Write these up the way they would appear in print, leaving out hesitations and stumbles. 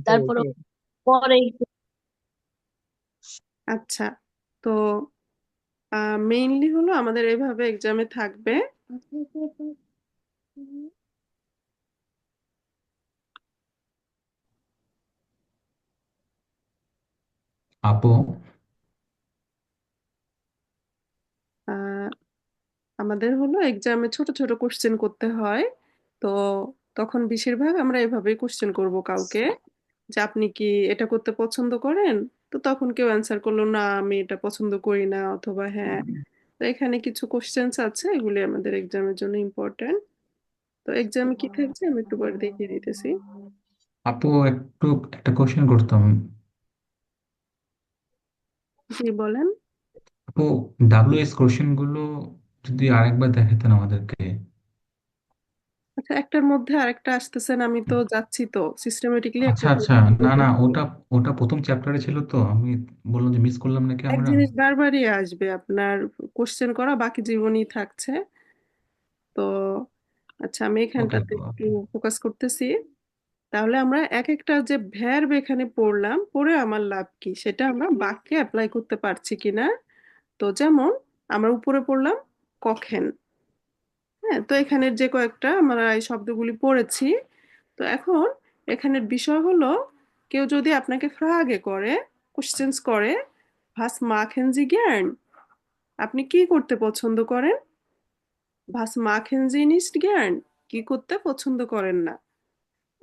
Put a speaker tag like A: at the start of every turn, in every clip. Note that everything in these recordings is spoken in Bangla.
A: তারপরে পরে
B: আচ্ছা, তো মেইনলি হলো আমাদের এভাবে এক্সামে থাকবে।
C: আপু,
B: আহ, আমাদের হলো এক্সামে ছোট ছোট কোশ্চেন করতে হয়। তো তখন বেশিরভাগ আমরা এভাবেই কোশ্চেন করব কাউকে, যে আপনি কি এটা করতে পছন্দ করেন। তো তখন কেউ অ্যান্সার করলো না আমি এটা পছন্দ করি না, অথবা হ্যাঁ। তো এখানে কিছু কোশ্চেন্স আছে, এগুলি আমাদের এক্সামের জন্য ইম্পর্ট্যান্ট। তো এক্সামে কি থাকছে আমি একটু পরে দেখিয়ে দিতেছি।
C: আপু একটু একটা কোশ্চেন করতাম।
B: জি বলেন।
C: আপু, ডাব্লিউএস কোশ্চেন গুলো যদি আরেকবার দেখাতেন আমাদেরকে।
B: আচ্ছা, একটার মধ্যে আরেকটা আসতেছেন, আমি তো যাচ্ছি তো সিস্টেমেটিকলি
C: আচ্ছা
B: একটা
C: আচ্ছা, না না, ওটা ওটা প্রথম চ্যাপ্টারে ছিল, তো আমি বললাম যে মিস করলাম নাকি
B: এক
C: আমরা।
B: জিনিস বারবারই আসবে আপনার, কোশ্চেন করা বাকি জীবনই থাকছে। তো আচ্ছা, আমি
C: ওকে
B: এখানটাতে
C: আপু,
B: একটু
C: ওকে।
B: ফোকাস করতেছি। তাহলে আমরা এক একটা যে ভ্যারব এখানে পড়লাম, পড়ে আমার লাভ কি সেটা আমরা বাক্যে অ্যাপ্লাই করতে পারছি কিনা। তো যেমন আমরা উপরে পড়লাম কখেন। হ্যাঁ, তো এখানের যে কয়েকটা আমরা এই শব্দগুলি পড়েছি। তো এখন এখানের বিষয় হলো, কেউ যদি আপনাকে ফ্রাগে করে, কোশ্চেন্স করে, ভাস মাখেন জি জ্ঞান, আপনি কি করতে পছন্দ করেন? ভাস মাখেন জি নিস্ট জ্ঞান, কি করতে পছন্দ করেন না।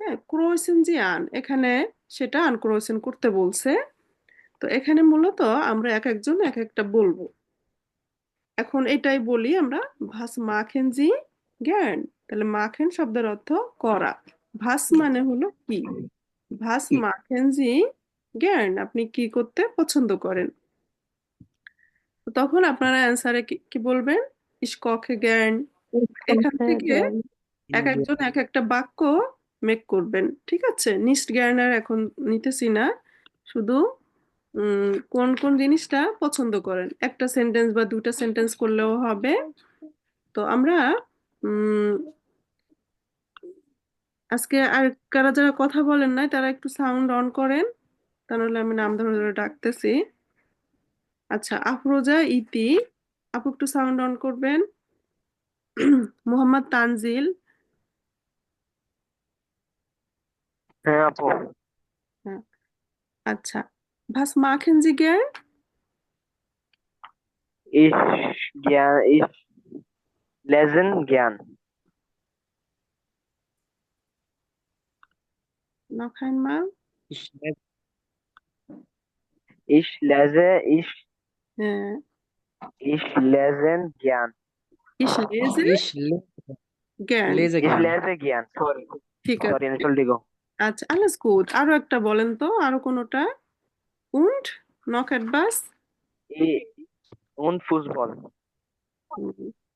B: হ্যাঁ, ক্রোয়েসেন জি আন, এখানে সেটা আনক্রোয়েসেন করতে বলছে। তো এখানে মূলত আমরা এক একজন এক একটা বলবো। এখন এটাই বলি আমরা, ভাস মাখেন জি জ্ঞান। তাহলে মাখেন শব্দের অর্থ করা, ভাস মানে হলো কি, ভাস মাখেন জি জ্ঞান, আপনি কি করতে পছন্দ করেন। তো তখন আপনারা অ্যান্সারে কি কি বলবেন? ইস্ককে জ্ঞান। এখান থেকে এক একজন এক একটা বাক্য মেক করবেন, ঠিক আছে? নিস্ট জ্ঞানের এখন নিতেছি না, শুধু কোন কোন জিনিসটা পছন্দ করেন একটা সেন্টেন্স বা দুটা সেন্টেন্স করলেও হবে। তো আমরা উম আজকে আর কারা যারা কথা বলেন নাই তারা একটু সাউন্ড অন করেন, তা নাহলে আমি নাম ধরে ধরে ডাকতেছি। আচ্ছা, আফরোজা ইতি, আপু একটু সাউন্ড অন করবেন। মোহাম্মদ তানজিল।
A: হ্যাঁ আপু।
B: হ্যাঁ, আচ্ছা, ভাস মাখেন জি জ্ঞান।
A: ইস জ্ঞান, ইস লেজেন জ্ঞান।
B: নখাইন মা।
A: ইস ইস লেজে ইস
B: হ্যাঁ,
A: ইস লেজেন জ্ঞান।
B: ইস লেজে
D: Ich
B: জ্ঞান।
D: lese
A: ইস
D: gern.
A: লেজে জ্ঞান, সরি।
B: ঠিক
A: সরি,
B: আছে।
A: এনশুল্ডিগো।
B: আচ্ছা, আলাস গুড, আরো একটা বলেন তো, আরো কোনোটা। Wound, knock এটবাস।
A: ই উন ফুটবল।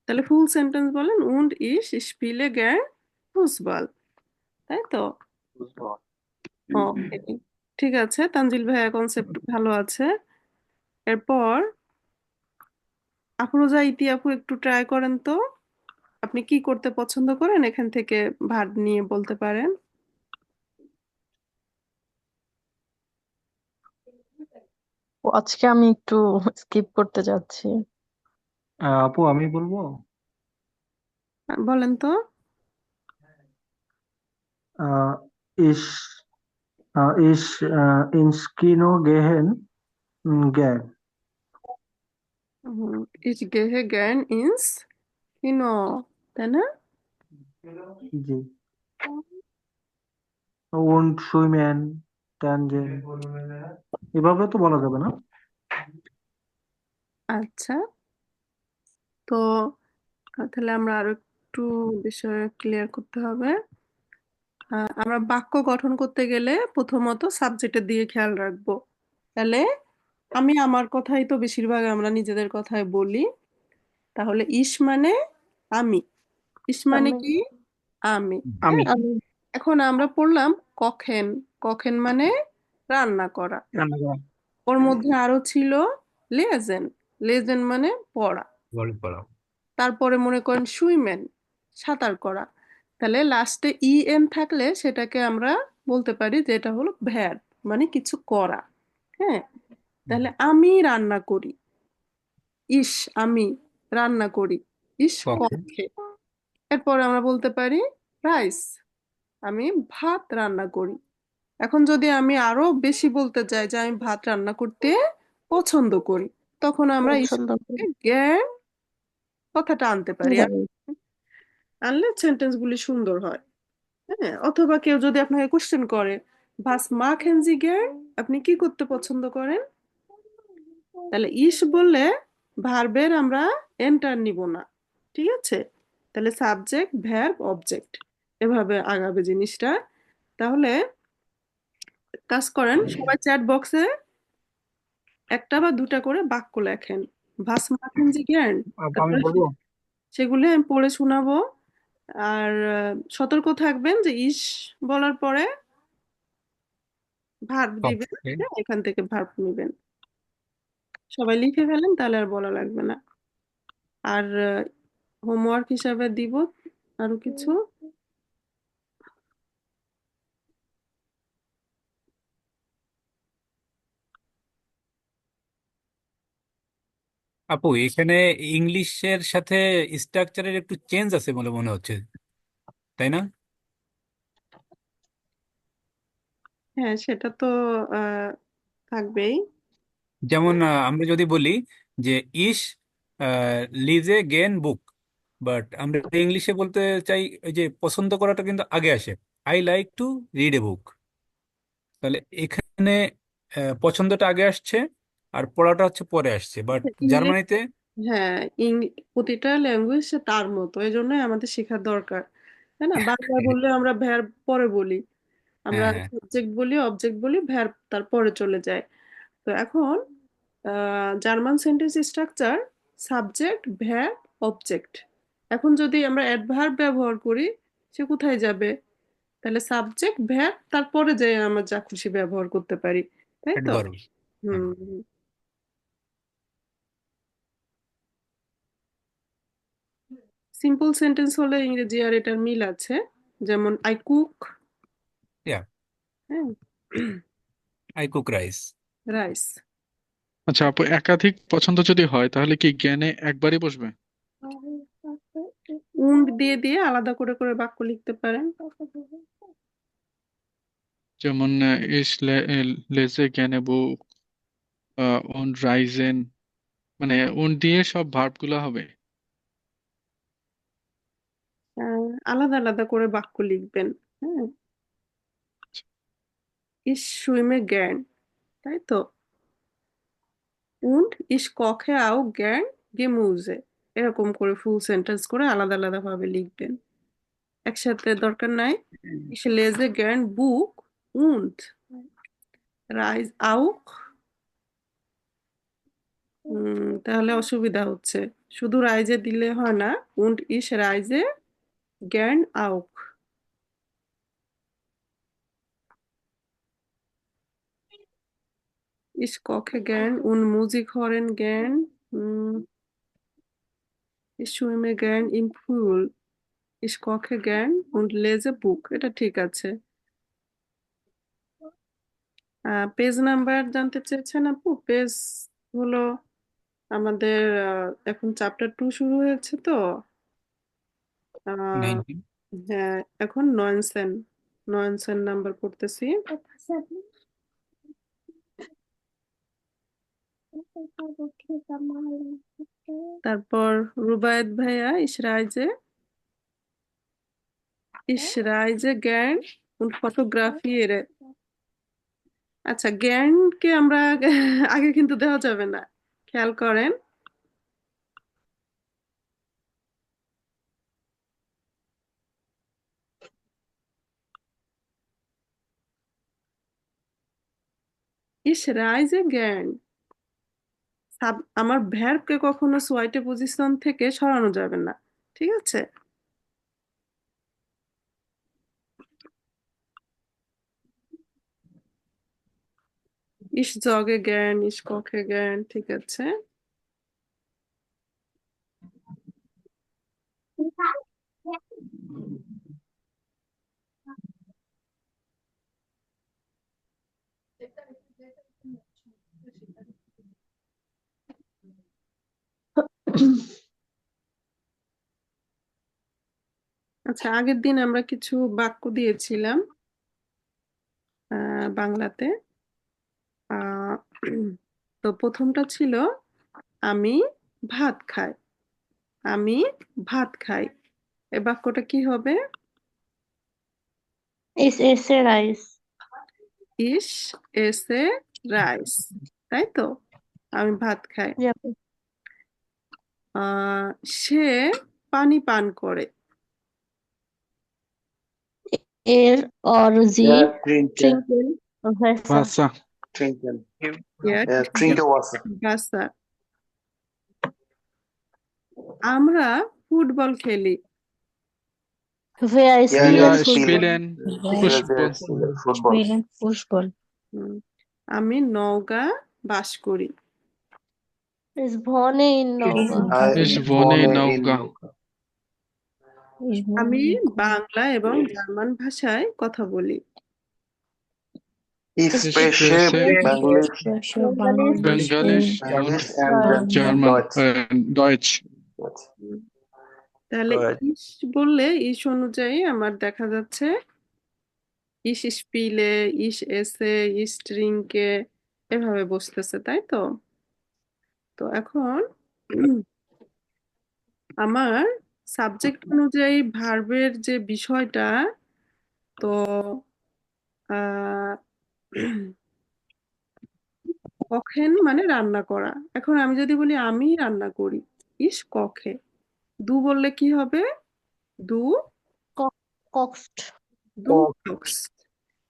B: তাহলে ফুল সেন্টেন্স বলেন, উন্ড ইস স্পিলে গ্যান ফুসবল, তাই তো?
A: ফুটবল।
B: ওকে, ঠিক আছে, তানজিল ভাইয়া কনসেপ্ট ভালো আছে। এরপর আফরোজা ইতি আপু একটু ট্রাই করেন তো, আপনি কি করতে পছন্দ করেন এখান থেকে ভার্ব নিয়ে বলতে পারেন।
E: ও, আজকে আমি একটু স্কিপ করতে যাচ্ছি।
F: আপু আমি বলবো।
B: বলেন তো।
F: আহ, ইস ইস ইনস্কিনো গেহেন গ্যার।
B: ইস গেহে জ্ঞান ইন্স কিনো, তাই না?
F: জি। উন্ড সুইমেন ট্যানজেন, এভাবে তো বলা যাবে না?
B: আচ্ছা, তো তাহলে আমরা আরো একটু বিষয় ক্লিয়ার করতে হবে। আমরা বাক্য গঠন করতে গেলে প্রথমত সাবজেক্টের দিকে খেয়াল রাখবো। তাহলে আমি আমার কথাই তো বেশিরভাগ আমরা নিজেদের কথাই বলি। তাহলে ইস মানে আমি, ইস মানে কি, আমি।
F: আমি।
B: হ্যাঁ, এখন আমরা পড়লাম কখেন। কখেন মানে রান্না করা।
F: রান্না করা।
B: ওর মধ্যে আরো ছিল লেজেন। লেজেন মানে পড়া।
D: বল পড়াও।
B: তারপরে মনে করেন সুইমেন, সাঁতার করা। তাহলে লাস্টে ই এন থাকলে সেটাকে আমরা বলতে পারি যে এটা হলো ভ্যার, মানে কিছু করা। হ্যাঁ, তাহলে আমি রান্না করি, ইস আমি রান্না করি, ইস
D: কখন?
B: কক্ষে। এরপরে আমরা বলতে পারি রাইস, আমি ভাত রান্না করি। এখন যদি আমি আরো বেশি বলতে চাই যে আমি ভাত রান্না করতে পছন্দ করি, তখন আমরা ইস
E: পছন্দ করি।
B: জ্ঞান কথাটা আনতে পারি,
E: জ্ঞান।
B: আনলে সেন্টেন্স গুলি সুন্দর হয়। হ্যাঁ, অথবা কেউ যদি আপনাকে কোশ্চেন করে ভাস মাখেন জি গের, আপনি কি করতে পছন্দ করেন, তাহলে ইস বললে ভার্বের আমরা এন্টার নিব না। ঠিক আছে, তাহলে সাবজেক্ট ভার্ব অবজেক্ট এভাবে আগাবে জিনিসটা। তাহলে কাজ করেন, সবাই চ্যাট বক্সে একটা বা দুটা করে বাক্য লেখেন, ভাস মাখেন জি গের।
D: আপু আমি
B: তারপরে
D: বলবো।
B: সেগুলো আমি পড়ে শোনাবো। আর সতর্ক থাকবেন যে ইস বলার পরে ভার্ব দিবেন।
D: ওকে।
B: হ্যাঁ, এখান থেকে ভার্ব নিবেন। সবাই লিখে ফেলেন, তাহলে আর বলা লাগবে না। আর হোমওয়ার্ক হিসাবে দিব আরো কিছু।
D: আপু এখানে ইংলিশের সাথে স্ট্রাকচারের একটু চেঞ্জ আছে বলে মনে হচ্ছে, তাই না?
B: হ্যাঁ, সেটা তো আহ, থাকবেই।
D: যেমন আমরা যদি বলি যে ইস লিজ এ গেন বুক, বাট আমরা ইংলিশে বলতে চাই ওই যে পছন্দ করাটা কিন্তু আগে আসে, I like to read a book. তাহলে এখানে পছন্দটা আগে আসছে আর পড়াটা হচ্ছে পরে আসছে, বাট
B: ইংলিশ,
D: জার্মানিতে।
B: হ্যাঁ, প্রতিটা ল্যাঙ্গুয়েজ তার মতো, এই জন্যই আমাদের শেখার দরকার। তাই না, বাংলা বললে আমরা ভ্যার পরে বলি, আমরা
D: হ্যাঁ, হ্যাঁ,
B: সাবজেক্ট বলি অবজেক্ট বলি, ভ্যার তারপরে চলে যায়। তো এখন German sentence structure subject where object. এখন যদি আমরা অ্যাডভার্ব ব্যবহার করি, সে কোথায় যাবে? তাহলে সাবজেক্ট ভ্যার তারপরে যে আমরা যা খুশি ব্যবহার করতে পারি, তাই তো?
D: অ্যাডভার্ব।
B: হুম। সিম্পল সেন্টেন্স হলে ইংরেজি আর এটার মিল আছে, যেমন আই কুক,
D: ইয়া,
B: হ্যাঁ,
D: আই কুক রাইস।
B: রাইস।
G: আচ্ছা আপু, একাধিক পছন্দ যদি হয় তাহলে কি জ্ঞানে একবারই বসবে?
B: উন্ড দিয়ে দিয়ে আলাদা করে করে বাক্য লিখতে পারেন।
G: যেমন ইস লেজে জ্ঞানে বুক, উন রাইজেন, মানে উন দিয়ে সব ভার্ব গুলা হবে।
B: আলাদা আলাদা করে বাক্য লিখবেন। হ্যাঁ, ইস সুইমে জ্ঞান, তাই তো। und ich koche auch gern Gemüse, এরকম করে ফুল সেন্টেন্স করে আলাদা আলাদা ভাবে লিখবেন, একসাথে দরকার নাই। ich lese gern Buch und reise auch। তাহলে অসুবিধা হচ্ছে, শুধু রাইজে দিলে হয় না, und ich reise gern auch। ich koche gern und Musik hören gern। ich schwimme gern im Pool। ich koche gern und lese Buch, এটা ঠিক আছে। পেজ নাম্বার জানতে চেয়েছেন আপু? পেজ হলো আমাদের এখন চ্যাপ্টার 2 শুরু হয়েছে তো। আহ,
D: 19।
B: হ্যাঁ, এখন নয়নসেন, নয়নসেন নাম্বার পড়তেছি। তারপর রুবায়েত ভাইয়া ইসরাইজে জ্ঞান und fotografiere। আচ্ছা, জ্ঞানকে আমরা আগে কিন্তু দেওয়া যাবে না, খেয়াল করেন। ইসরাইজে জ্ঞান, আমার ভ্যারবকে কখনো সোয়াইটে পজিশন থেকে সরানো যাবে না। ঠিক আছে, ইস জগে জ্ঞান, ইস কখে জ্ঞান, ঠিক আছে। আচ্ছা, আগের দিন আমরা কিছু বাক্য দিয়েছিলাম বাংলাতে। আহ, তো প্রথমটা ছিল আমি ভাত খাই। আমি ভাত খাই। এই বাক্যটা কি হবে?
E: Is a rice.
B: ইস এসে রাইস, তাই তো? আমি ভাত খাই।
E: Yeah.
B: আহ, সে পানি পান করে।
E: Er or the
H: Yeah, trinken.
E: trinken vessa.
G: ভাষা
H: Trinken.
B: এক
H: Trinken was.
B: বাসা। আমরা ফুটবল খেলি।
E: Wir
H: Yeah,
E: spielen
G: wir
H: yeah,
E: Fußball.
G: spielen
H: Fußball.
G: Fußball.
H: Football.
E: Spielen Fußball.
B: হুম, আমি নওগাঁ বাস করি।
E: Ich wohne in Nova.
G: Ich
H: I
G: wohne in
H: in
G: Nauga.
H: Nauka.
E: Ich wohne
B: আমি
E: in
B: বাংলা এবং জার্মান ভাষায় কথা বলি।
H: Ich
E: Ich
H: spreche
G: spreche
H: Bangladesh,
E: spreche Bangladesch
G: Bengalisch
E: und
G: und
H: and
G: German,
H: Deutsch.
G: Deutsch.
B: হুম, তাহলে
A: Good.
B: ইস বললে ইস অনুযায়ী আমার দেখা যাচ্ছে ইস স্পিলে, ইস এসে, ইস ট্রিঙ্কে এভাবে বসতেছে, তাই তো? তো এখন আমার সাবজেক্ট অনুযায়ী ভার্বের যে বিষয়টা, তো আহ কখেন মানে রান্না করা। এখন আমি যদি বলি আমি রান্না করি, ইস কখে। দু বললে কি হবে? দু
E: kochst.
B: দু kochst।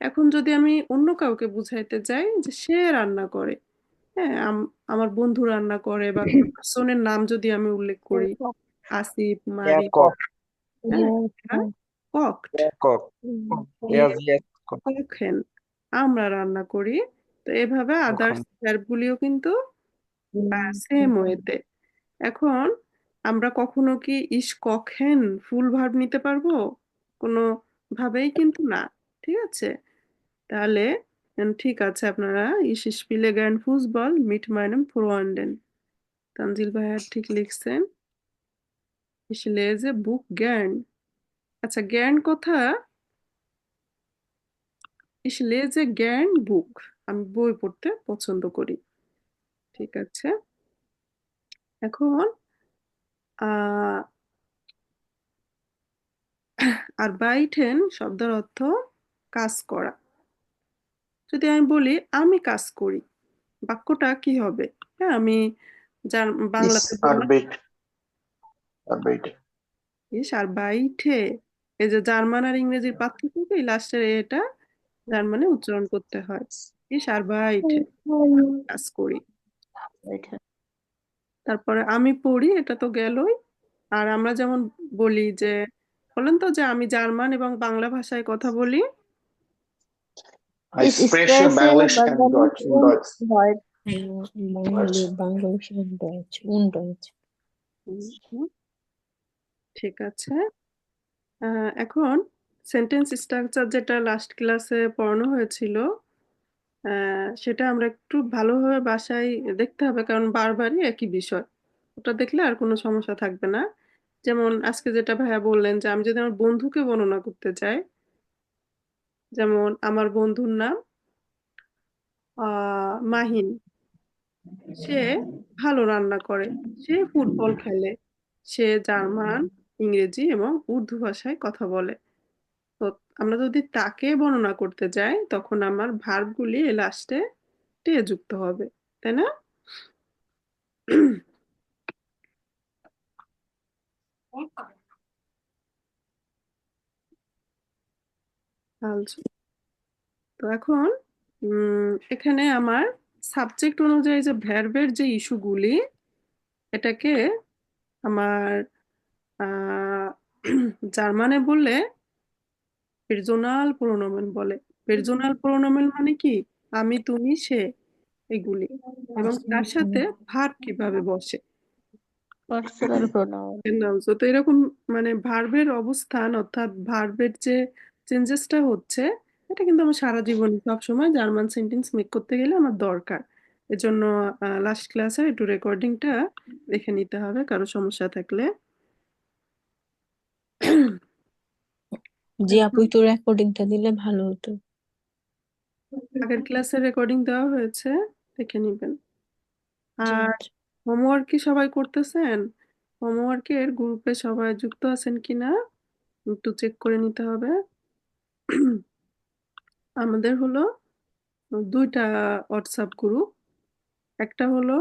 B: এখন যদি আমি অন্য কাউকে বুঝাইতে যাই যে সে রান্না করে, হ্যাঁ, আমার বন্ধু রান্না করে, বা কোনো পার্সনের নাম যদি আমি উল্লেখ করি, আসিফ,
A: Er
B: মারি,
A: kocht.
B: হ্যাঁ,
E: Yeah.
B: ককড,
A: Er kocht.
B: ইয়ে
A: Er wird kochen.
B: কখেন, আমরা রান্না করি। তো এভাবে আদার্স
A: Kochen.
B: ভার্বগুলিও কিন্তু সেম ওয়েতে। এখন আমরা কখনো কি ইস কখেন ফুল ভার্ব নিতে পারবো? কোনো ভাবেই কিন্তু না। ঠিক আছে, তাহলে ঠিক আছে, আপনারা ইস স্পিলে গেন ফুসবল মিট মাইনেম ফ্রোয়ান্ডেন। তানজিল ভাইয়া ঠিক লিখছেন। ইস লেজে বুক জ্ঞান। আচ্ছা, জ্ঞান কথা ইস লেজে জ্ঞান বুক, আমি বই পড়তে পছন্দ করি। ঠিক আছে, এখন আহ আর বাইটেন শব্দের অর্থ কাজ করা। যদি আমি বলি আমি কাজ করি, বাক্যটা কি হবে? হ্যাঁ, আমি বাংলাতে
H: Is
B: বললাম
H: Arbeit. Arbeit.
B: ইস আর বাইঠে। এই যে জার্মান আর ইংরেজির পার্থক্য কি, লাস্টের এটা জার্মানে উচ্চারণ করতে হয়। ইস আর বাইঠে, কাজ করি। তারপরে আমি পড়ি, এটা তো গেলই। আর আমরা যেমন বলি যে, বলেন তো যে আমি জার্মান এবং বাংলা ভাষায় কথা বলি।
H: Ich spreche Bangladesch and Deutsch. In Deutsch.
E: Bangladesch und Deutsch und Deutsch.
B: হুম, ঠিক আছে। এখন সেন্টেন্স স্ট্রাকচার যেটা লাস্ট ক্লাসে পড়ানো হয়েছিল, সেটা আমরা একটু ভালোভাবে বাসায় দেখতে হবে, কারণ বারবারই একই বিষয়। ওটা দেখলে আর কোনো সমস্যা থাকবে না। যেমন আজকে যেটা ভাইয়া বললেন যে আমি যদি আমার বন্ধুকে বর্ণনা করতে চাই, যেমন আমার বন্ধুর নাম মাহিন, সে ভালো রান্না করে, সে ফুটবল খেলে, সে জার্মান, ইংরেজি এবং উর্দু ভাষায় কথা বলে। তো আমরা যদি তাকে বর্ণনা করতে যাই, তখন আমার ভার্বগুলি লাস্টে টে যুক্ত হবে, তাই না? আচ্ছা, তো এখন এখানে আমার সাবজেক্ট অনুযায়ী যে ভ্যারবের যে ইস্যুগুলি, এটাকে আমার জার্মানে বললে পের্সোনাল প্রোনোমেন বলে। পের্সোনাল প্রোনোমেন মানে কি? আমি, তুমি, সে, এগুলি, এবং তার সাথে ভার্ব কিভাবে বসে।
E: Personal pronoun.
B: তো এরকম মানে ভার্বের অবস্থান, অর্থাৎ ভার্বের যে চেঞ্জেসটা হচ্ছে, এটা কিন্তু আমার সারা জীবন সবসময় জার্মান সেন্টেন্স মেক করতে গেলে আমার দরকার। এজন্য লাস্ট ক্লাসে একটু রেকর্ডিংটা দেখে নিতে হবে কারো সমস্যা থাকলে।
E: জি আপু একটু রেকর্ডিংটা দিলে ভালো হতো।
B: আগের ক্লাসের রেকর্ডিং দেওয়া হয়েছে, দেখে নিবেন।
E: জি
B: আর
E: আচ্ছা।
B: হোমওয়ার্ক কি সবাই করতেছেন? হোমওয়ার্কের গ্রুপে সবাই যুক্ত আছেন কিনা একটু চেক করে নিতে হবে। আমাদের হলো 2টা হোয়াটসঅ্যাপ গ্রুপ। একটা হলো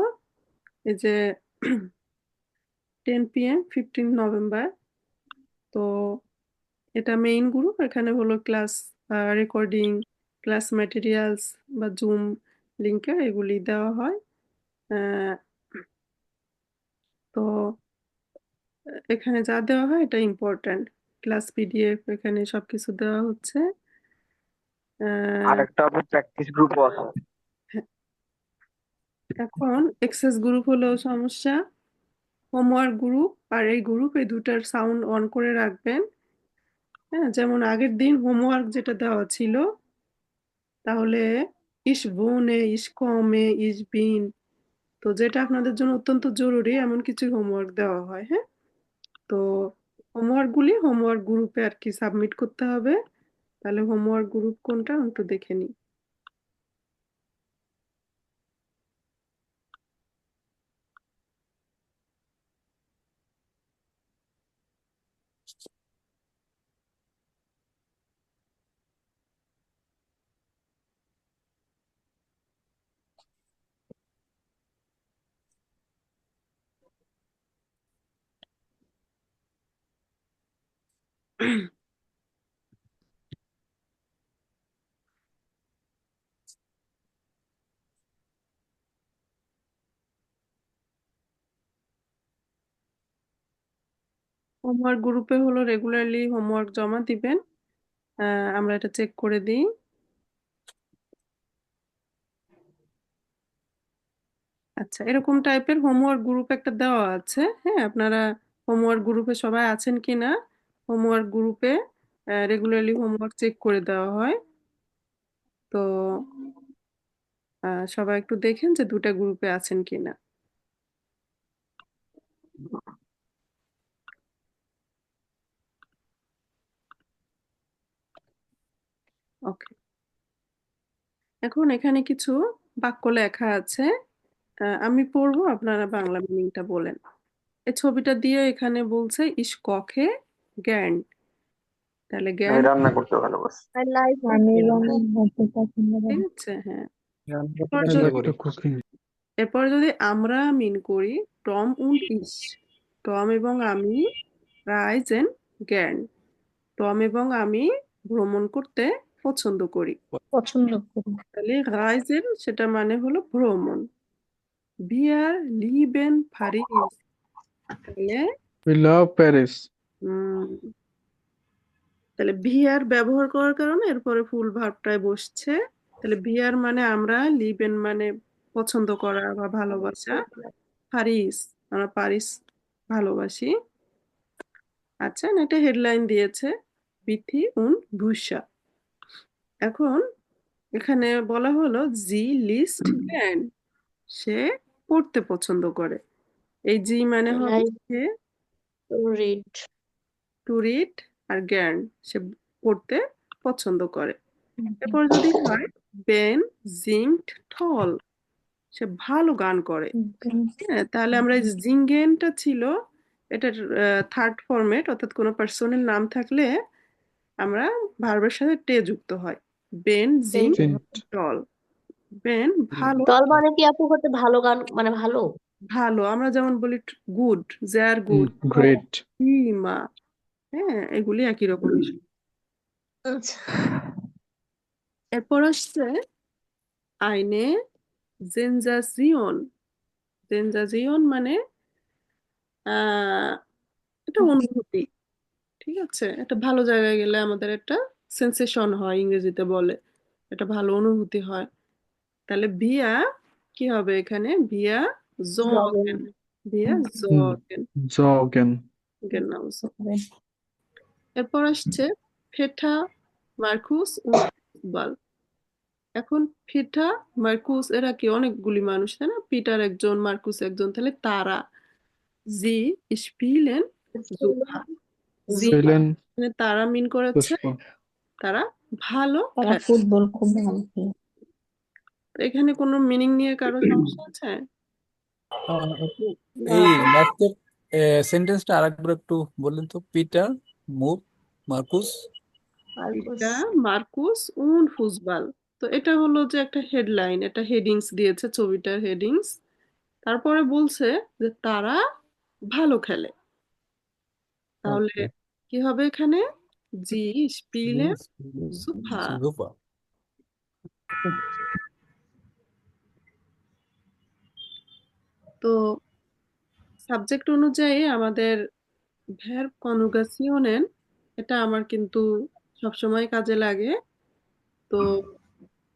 B: এই যে 10 PM 15 নভেম্বর, তো এটা মেইন গ্রুপ। এখানে হলো ক্লাস রেকর্ডিং, ক্লাস ম্যাটেরিয়ালস বা জুম লিঙ্কে এগুলি দেওয়া হয়। আহ, তো এখানে যা দেওয়া হয় এটা ইম্পর্ট্যান্ট। ক্লাস পিডিএফ এখানে সবকিছু দেওয়া হচ্ছে। আহ,
A: আরেকটা আপু প্র্যাকটিস গ্রুপও আছে।
B: হ্যাঁ, এখন এক্সেস গ্রুপ হলেও সমস্যা, হোমওয়ার্ক গ্রুপ আর এই গ্রুপ এই দুটার সাউন্ড অন করে রাখবেন। হ্যাঁ, যেমন আগের দিন হোমওয়ার্ক যেটা দেওয়া ছিল, তাহলে ইস বোনে, ইস কমে, ইস বিন, তো যেটা আপনাদের জন্য অত্যন্ত জরুরি এমন কিছু হোমওয়ার্ক দেওয়া হয়। হ্যাঁ, তো হোমওয়ার্কগুলি হোমওয়ার্ক গ্রুপে আর কি সাবমিট করতে হবে। তাহলে হোমওয়ার্ক গ্রুপ কোনটা একটু দেখে নিই। হোমওয়ার্ক গ্রুপে হলো রেগুলারলি হোমওয়ার্ক জমা দিবেন। আমরা এটা চেক করে দিই। আচ্ছা, এরকম টাইপের হোমওয়ার্ক গ্রুপ একটা দেওয়া আছে। হ্যাঁ, আপনারা হোমওয়ার্ক গ্রুপে সবাই আছেন কিনা, হোমওয়ার্ক গ্রুপে রেগুলারলি হোমওয়ার্ক চেক করে দেওয়া হয়। তো সবাই একটু দেখেন যে 2টা গ্রুপে আছেন কিনা। ওকে, এখন এখানে কিছু বাক্য লেখা আছে। আমি পড়বো, আপনারা বাংলা মিনিংটা বলেন। এই ছবিটা দিয়ে এখানে বলছে ইস কখে জ্ঞান, তাহলে জ্ঞান
H: আমি রান্না করতে ভালোবাসি।
E: আমি রান্না করতে পছন্দ
B: ঠিক
E: করি।
B: আছে। হ্যাঁ,
D: রান্না করতে
B: এরপর
G: I
D: পছন্দ
B: যদি
G: like
D: করি।
G: to cooking.
B: এরপর যদি আমরা মিন করি টম উন্ড ইস, টম এবং আমি রাইজেন জ্ঞান, টম এবং আমি ভ্রমণ করতে পছন্দ করি।
E: পছন্দ করি।
B: তাহলে রাইজেন সেটা মানে হলো ভ্রমণ। বিয়ার লিবেন ফারিস, তাহলে
G: We love Paris.
B: উম তাহলে ভিআর ব্যবহার করার কারণে এরপরে ফুল ভার্বটায় বসছে। তাহলে ভিআর মানে আমরা, লিবেন মানে পছন্দ করা বা ভালোবাসা, প্যারিস আমরা প্যারিস ভালোবাসি। আচ্ছা, না এটা হেডলাইন দিয়েছে বিথি উন ভুসা। এখন এখানে বলা হলো জি লিস্ট জ্ঞান, সে পড়তে পছন্দ করে। এই জি মানে হবে
E: লাইক
B: সে,
E: টু রিড।
B: টু রিড, আর জ্ঞান সে পড়তে পছন্দ করে। এরপর যদি হয় বেন জিংট টল, সে ভালো গান করে। হ্যাঁ, তাহলে আমরা এই যে জিঙ্গেনটা ছিল, এটার থার্ড ফরম্যাট, অর্থাৎ কোনো পার্সনের নাম থাকলে আমরা ভার্বের সাথে টে যুক্ত হয়। বেন জিং
G: Tint.
B: টল, বেন ভালো,
I: টল মানে কি আপু হচ্ছে ভালো গান মানে ভালো?
B: ভালো আমরা যেমন বলি good, J R good,
G: Great.
B: মা, হ্যাঁ এগুলি একই রকম বিষয়।
I: আচ্ছা,
B: এরপর আসছে আইনে জেনজাজিয়ন। জেনজাজিয়ন মানে আহ এটা অনুভূতি। ঠিক আছে, একটা ভালো জায়গায় গেলে আমাদের একটা সেন্সেশন হয়, ইংরেজিতে বলে, এটা ভালো অনুভূতি হয়। তাহলে ভিয়া কি হবে এখানে, ভিয়া
I: জগিং।
B: জগেন, ভিয়া জগেন,
G: Joggen.
B: genau so। এরপর আসছে ফেটা মার্কুস ও বাল। এখন ফেটা মার্কুস এরা কি অনেকগুলি মানুষ, তাই না? পিটার একজন, মার্কুস একজন, তাহলে তারা জি স্পিলেন জুহা, জি
G: Spielen
B: এখানে তারা মিন করেছে
G: পুষ্প
B: তারা ভালো
E: তারা
B: খেলে।
E: ফুটবল খুব ভালো খেলে।
B: তো এখানে কোনো মিনিং নিয়ে কারো সমস্যা আছে?
D: আপু,
E: না
D: এই লাস্টের সেন্টেন্সটা আরেকবার একটু বললেন তো। পিটার মুভ মার্কুস
E: মার্কুস
B: এটা মার্কুস উন ফুসবাল। তো এটা হলো যে একটা হেডলাইন, এটা হেডিংস দিয়েছে, ছবিটার হেডিংস। তারপরে বলছে যে তারা ভালো খেলে। তাহলে
C: ওকে
B: কি হবে এখানে? জি স্পিলেন সুপার।
D: সুপার।
B: তো সাবজেক্ট অনুযায়ী আমাদের ভার্ব কনজুগেশনের এটা আমার কিন্তু সবসময় কাজে লাগে। তো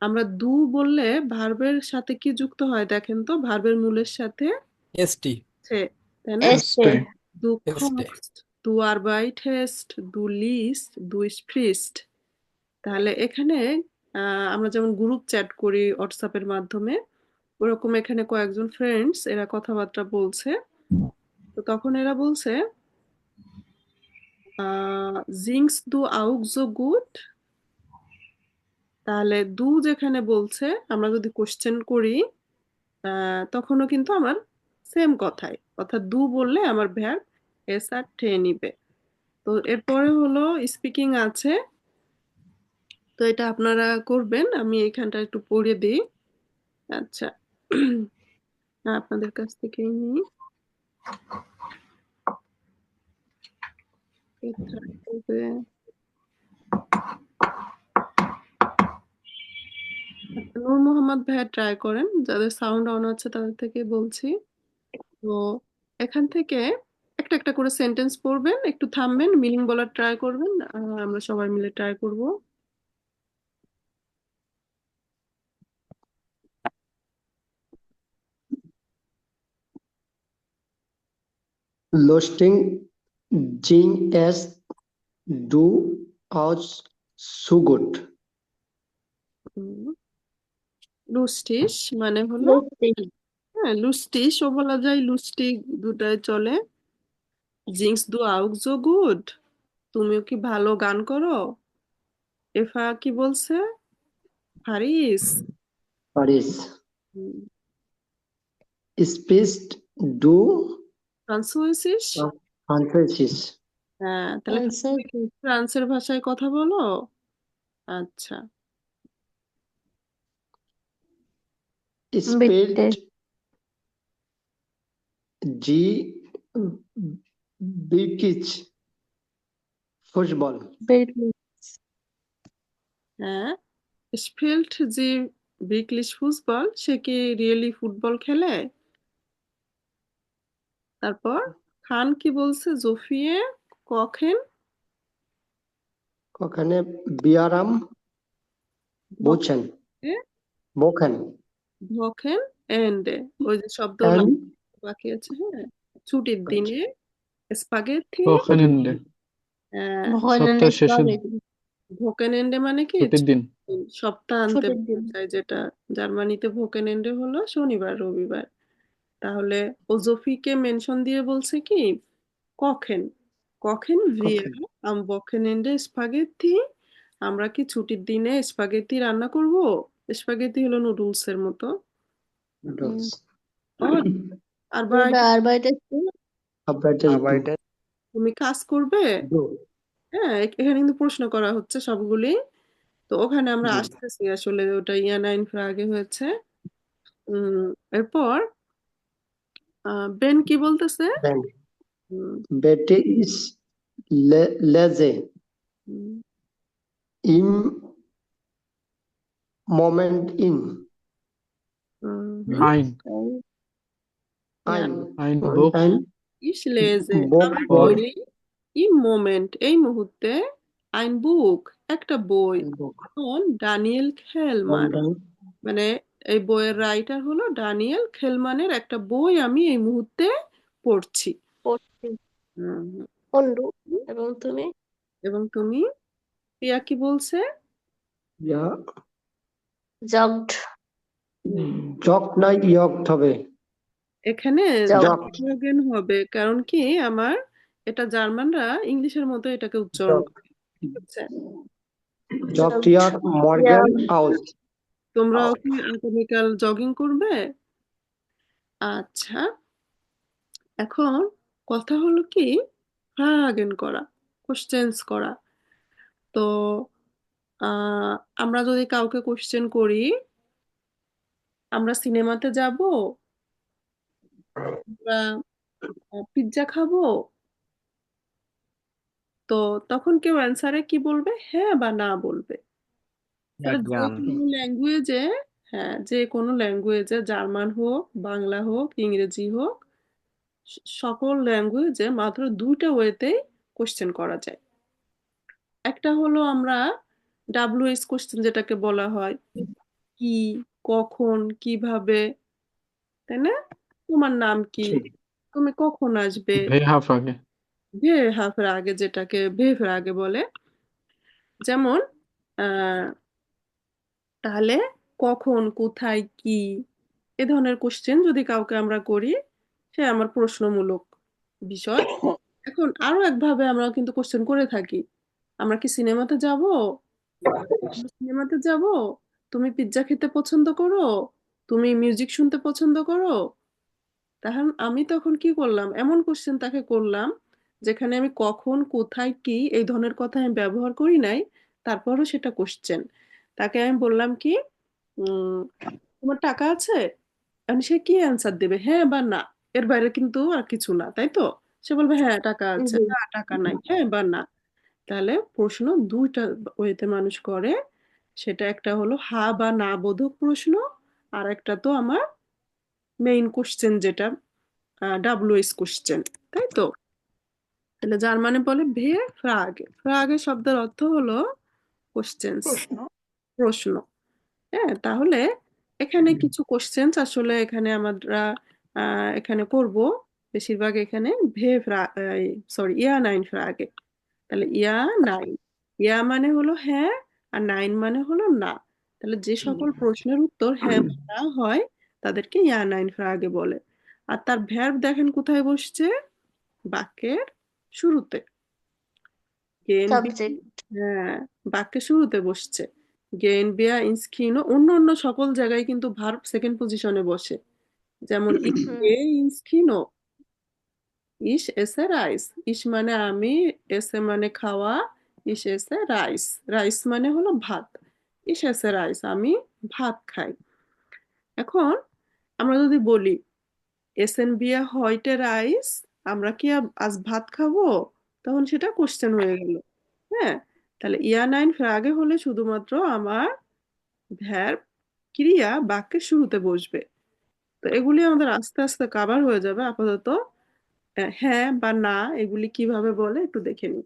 B: আমরা দু বললে ভার্বের সাথে কি যুক্ত হয় দেখেন তো, ভার্বের মূলের সাথে
D: এসটি
B: সে, তাই না?
E: এসটে
G: এস্টে
B: Du
D: এসটে
B: kochst, du arbeitest, du liest, du sprichst। তাহলে এখানে আমরা যেমন গ্রুপ চ্যাট করি হোয়াটসঅ্যাপের মাধ্যমে, ওরকম এখানে কয়েকজন ফ্রেন্ডস এরা কথাবার্তা বলছে। তো তখন এরা বলছে singst du auch so gut? তাহলে দু যেখানে বলছে, আমরা যদি কোশ্চেন করি তখনও কিন্তু আমার সেম কথাই, অর্থাৎ দু বললে আমার ভ্যাব এস আর ঠে নিবে। তো এরপরে হলো স্পিকিং আছে, তো এটা আপনারা করবেন, আমি এখানটা একটু পড়ে দিই। আচ্ছা, আপনাদের কাছ থেকেই নিই। কোথায় হবে? আচ্ছা, নূর মোহাম্মদ ভাইয়া ট্রাই করেন, যাদের সাউন্ড অন আছে তাদের থেকে বলছি। তো এখান থেকে একটা একটা করে সেন্টেন্স পড়বেন, একটু থামবেন, মিনিং বলার ট্রাই করবেন, আমরা সবাই মিলে ট্রাই করব।
J: Lustig ging es durchaus so gut.
B: লুস্টিস মানে হলো, হ্যাঁ লুস্টিসও বলা যায়, লুস্টিক দুটাই চলে। জিংস দু আউক জো গুড, তুমিও কি ভালো গান করো? এফা কি বলছে? হারিস।
J: Paris. Sprichst du
B: ফ্রান্সুইসিস।
J: Französisch?
B: হ্যাঁ, তাহলে
E: অ্যান্সার
B: তুমি কি ফ্রান্সের ভাষায় কথা বলো? আচ্ছা,
E: বিটে
J: Spielt sie wirklich Fußball?
E: বেটলি
B: হ্যাঁ, স্পিল্ট জি বিকলিশ ফুটবল, সে কি রিয়েলি ফুটবল খেলে? তারপর খান কি বলছে? জোফিয়ে কখেন
J: ওখানে বিয়ারাম বুঝছেন বোখেন
B: ভখেন এন্ডে, ওই যে শব্দগুলো
J: and
B: বাকি আছে, হ্যাঁ, ছুটির দিনে স্পাগেথি।
G: ওখানে
E: ভয়নান্ডে
G: সপ্তাহ শেষে
B: ভোকেনএন্ডে মানে কি?
G: ছুটির দিন
B: সপ্তাহান্তে
E: ছুটির দিন
B: বোঝায়, যেটা জার্মানিতে ভোকেনএন্ডে হলো শনিবার রবিবার। তাহলে ওজোফিকে মেনশন দিয়ে বলছে কি কখেন, কখেন ভিয়া
J: কখেন
B: আম বকেনএন্ডে স্পাগেথি, আমরা কি ছুটির দিনে স্পাগেথি রান্না করব? স্পাগেথি হলো নুডলস এর মতো।
J: নুডলস
B: আর ভাই
E: আরবাইটের
J: arbeitest du
A: আবার
B: তুমি কাজ করবে?
J: du
B: হ্যাঁ, এখানে কিন্তু প্রশ্ন করা হচ্ছে সবগুলি। তো ওখানে আমরা
J: জি
B: আসতেছি, আসলে ওটা ইয়া নাইন আগে হয়েছে। এরপর বেন কি বলতেছে?
J: Ben
B: um,
J: Betty ist leise
B: um,
J: im Moment in
B: হুম,
G: আইন
B: হ্যাঁ,
G: ein Buch
J: ein
B: ich lese,
J: Buch
B: আমি
J: for
B: পড়ি, im Moment এই মুহূর্তে, ein Buch একটা বই,
J: ein Buch
B: von Daniel
J: von
B: Kellmann,
J: den
B: মানে এই বইয়ের রাইটার হলো ড্যানিয়েল খেলমানের একটা বই আমি এই মুহূর্তে পড়ছি।
I: পড়ছি
B: হুম,
I: বন্ধু। এবং তুমি?
B: এবং তুমি? প্রিয়া কি বলছে?
J: ja
I: জগড
J: জক না ইয়ক হবে
B: এখানে
I: জগ
J: জক
B: জগেন হবে, কারণ কি আমার এটা জার্মানরা ইংলিশের মতো এটাকে উচ্চারণ
J: Jog.
B: করে, বুঝছেন?
J: Jogt
I: jug
J: ihr morgen aus?
B: তোমরাও কি আগামীকাল জগিং করবে? আচ্ছা, এখন কথা হলো কি ফ্রাগেন করা, কোশ্চেন্স করা। তো আহ, আমরা যদি কাউকে কোশ্চেন করি, আমরা সিনেমাতে যাব, আমরা পিৎজা খাবো, তো তখন কেউ অ্যান্সারে কি বলবে, হ্যাঁ বা না বলবে। তাহলে যে
A: Again.
B: কোনো ল্যাঙ্গুয়েজে, হ্যাঁ যে কোনো ল্যাঙ্গুয়েজে, জার্মান হোক, বাংলা হোক, ইংরেজি হোক, সকল ল্যাঙ্গুয়েজে মাত্র দুইটা ওয়েতেই কোশ্চেন করা যায়। একটা হলো আমরা ডাব্লিউএইচ কোশ্চেন যেটাকে বলা হয়, কি, কখন, কিভাবে, তাই না? তোমার নাম কি, তুমি কখন আসবে,
G: ভেহাফ আগে
B: ভে হাফের আগে, যেটাকে ভেফের আগে বলে। যেমন আহ তাহলে কখন, কোথায়, কি, এ ধরনের কোশ্চেন যদি কাউকে আমরা করি, সে আমার প্রশ্নমূলক বিষয়। এখন আরো একভাবে আমরা কিন্তু কোশ্চেন করে থাকি, আমরা কি সিনেমাতে যাব, সিনেমাতে যাব, তুমি পিৎজা খেতে পছন্দ করো, তুমি মিউজিক শুনতে পছন্দ করো। আমি তখন কি করলাম, এমন কোশ্চেন তাকে করলাম যেখানে আমি কখন, কোথায়, কি এই ধরনের কথা আমি ব্যবহার করি নাই, তারপরও সেটা কোশ্চেন। তাকে আমি বললাম কি, তোমার টাকা আছে? সে কি অ্যান্সার দেবে, হ্যাঁ বা না, এর বাইরে কিন্তু আর কিছু না, তাই তো? সে বলবে হ্যাঁ টাকা আছে, না টাকা নাই, হ্যাঁ বা না। তাহলে প্রশ্ন দুইটা ওয়েতে মানুষ করে, সেটা একটা হলো হা বা না বোধক প্রশ্ন, আর একটা তো আমার মেইন কোশ্চেন যেটা ডাব্লিউএস কোশ্চেন, তাই তো? তাহলে জার্মানে বলে ভে ফ্রাগে, ফ্রাগে শব্দের অর্থ হলো কোশ্চেন্স, প্রশ্ন। হ্যাঁ, তাহলে এখানে কিছু কোশ্চেন্স আসলে এখানে আমরা এখানে করব, বেশিরভাগ এখানে ভে ফ্রা, সরি ইয়া নাইন ফ্রাগে। তাহলে ইয়া নাইন, ইয়া মানে হলো হ্যাঁ, আর নাইন মানে হলো না। তাহলে যে সকল প্রশ্নের উত্তর হ্যাঁ বা না হয় তাদেরকে ইয়া নাইন ফ্রাগে বলে। আর তার ভ্যার্ব দেখেন কোথায় বসছে, বাক্যের শুরুতে। Gain
I: subject.
B: হ্যাঁ, বাক্যের শুরুতে বসছে। গেন বিয়া ইনস্কিনো, অন্য অন্য সকল জায়গায় কিন্তু ভার্ব সেকেন্ড পজিশনে বসে। যেমন ইস এ ইনস্কিনো, ইস এসে রাইস, ইস মানে আমি, এসে মানে খাওয়া, ইস এসে রাইস, রাইস মানে হলো ভাত, ইস এসে রাইস আমি ভাত খাই। এখন আমরা যদি বলি এসেন বিয়া হয়টে রাইস, আমরা কি আজ ভাত খাবো, তখন সেটা কোশ্চেন হয়ে গেল। হ্যাঁ, তাহলে ইয়া নাইন ফ্রাগে হলে শুধুমাত্র আমার ভ্যার ক্রিয়া বাক্যের শুরুতে বসবে। তো এগুলি আমাদের আস্তে আস্তে কাভার হয়ে যাবে। আপাতত হ্যাঁ বা না এগুলি কিভাবে বলে একটু দেখে নিই।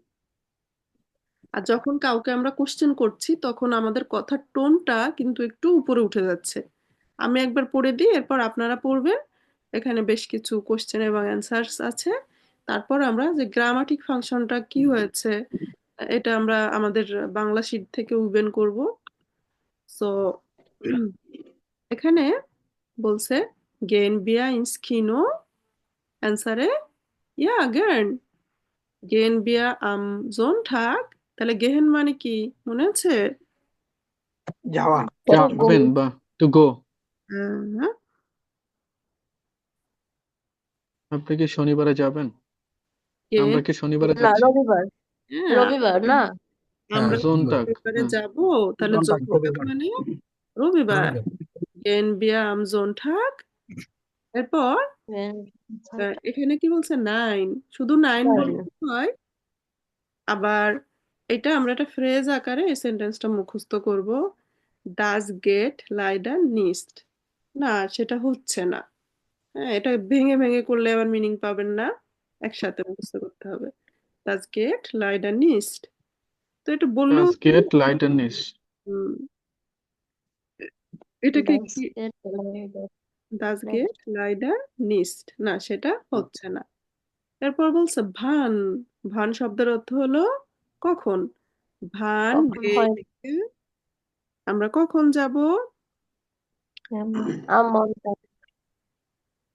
B: আর যখন কাউকে আমরা কোশ্চেন করছি তখন আমাদের কথার টোনটা কিন্তু একটু উপরে উঠে যাচ্ছে। আমি একবার পড়ে দিই, এরপর আপনারা পড়বেন। এখানে বেশ কিছু কোশ্চেন এবং অ্যান্সার্স আছে। তারপর আমরা যে গ্রামাটিক ফাংশনটা কি হয়েছে, এটা আমরা আমাদের বাংলা শিট থেকে উইবেন করব। সো এখানে বলছে গেন বিয়া ইনস্কিনো, অ্যান্সারে ইয়া গেন, গেন বিয়া আম জোনঠাক। তাহলে গেহেন মানে কি মনে আছে?
A: যাওয়া।
G: যাবেন বা টু গো।
B: হ্যাঁ,
G: আপনি কি শনিবারে যাবেন?
B: গেন,
G: আমরা কি শনিবারে
I: না,
G: যাচ্ছি?
I: রবিবার।
B: হ্যাঁ,
I: রবিবার না।
B: আমরা কি
G: জোনটাক
B: রবিবারে
G: হ্যাঁ
B: যাব, তাহলে
A: জোনটাক,
B: জোনঠাক
A: রবিবার।
B: মানে রবিবার।
D: রবিবার।
B: গেন বিয়া আম জোনঠাক। এরপর এখানে কি বলছে, নাইন, শুধু নাইন বলতে হয়। আবার এটা আমরা একটা ফ্রেজ আকারে এই সেন্টেন্সটা মুখস্থ করব, ডাজ গেট লাইডার নিস্ট। না, সেটা হচ্ছে না। হ্যাঁ, এটা ভেঙে ভেঙে করলে আবার মিনিং পাবেন না, একসাথে মুখস্থ করতে হবে। ডাজ গেট লাইডার নিস্ট, তো এটা বললেও
G: ডাস গেট লাইটারনেস
B: হুম, এটাকে কি ডাজ গেট লাইডার নিস্ট, না সেটা হচ্ছে না। এরপর বলছে ভান, ভান শব্দের অর্থ হলো কখন। ভান
I: কখন হয়
B: ডে, আমরা কখন যাব?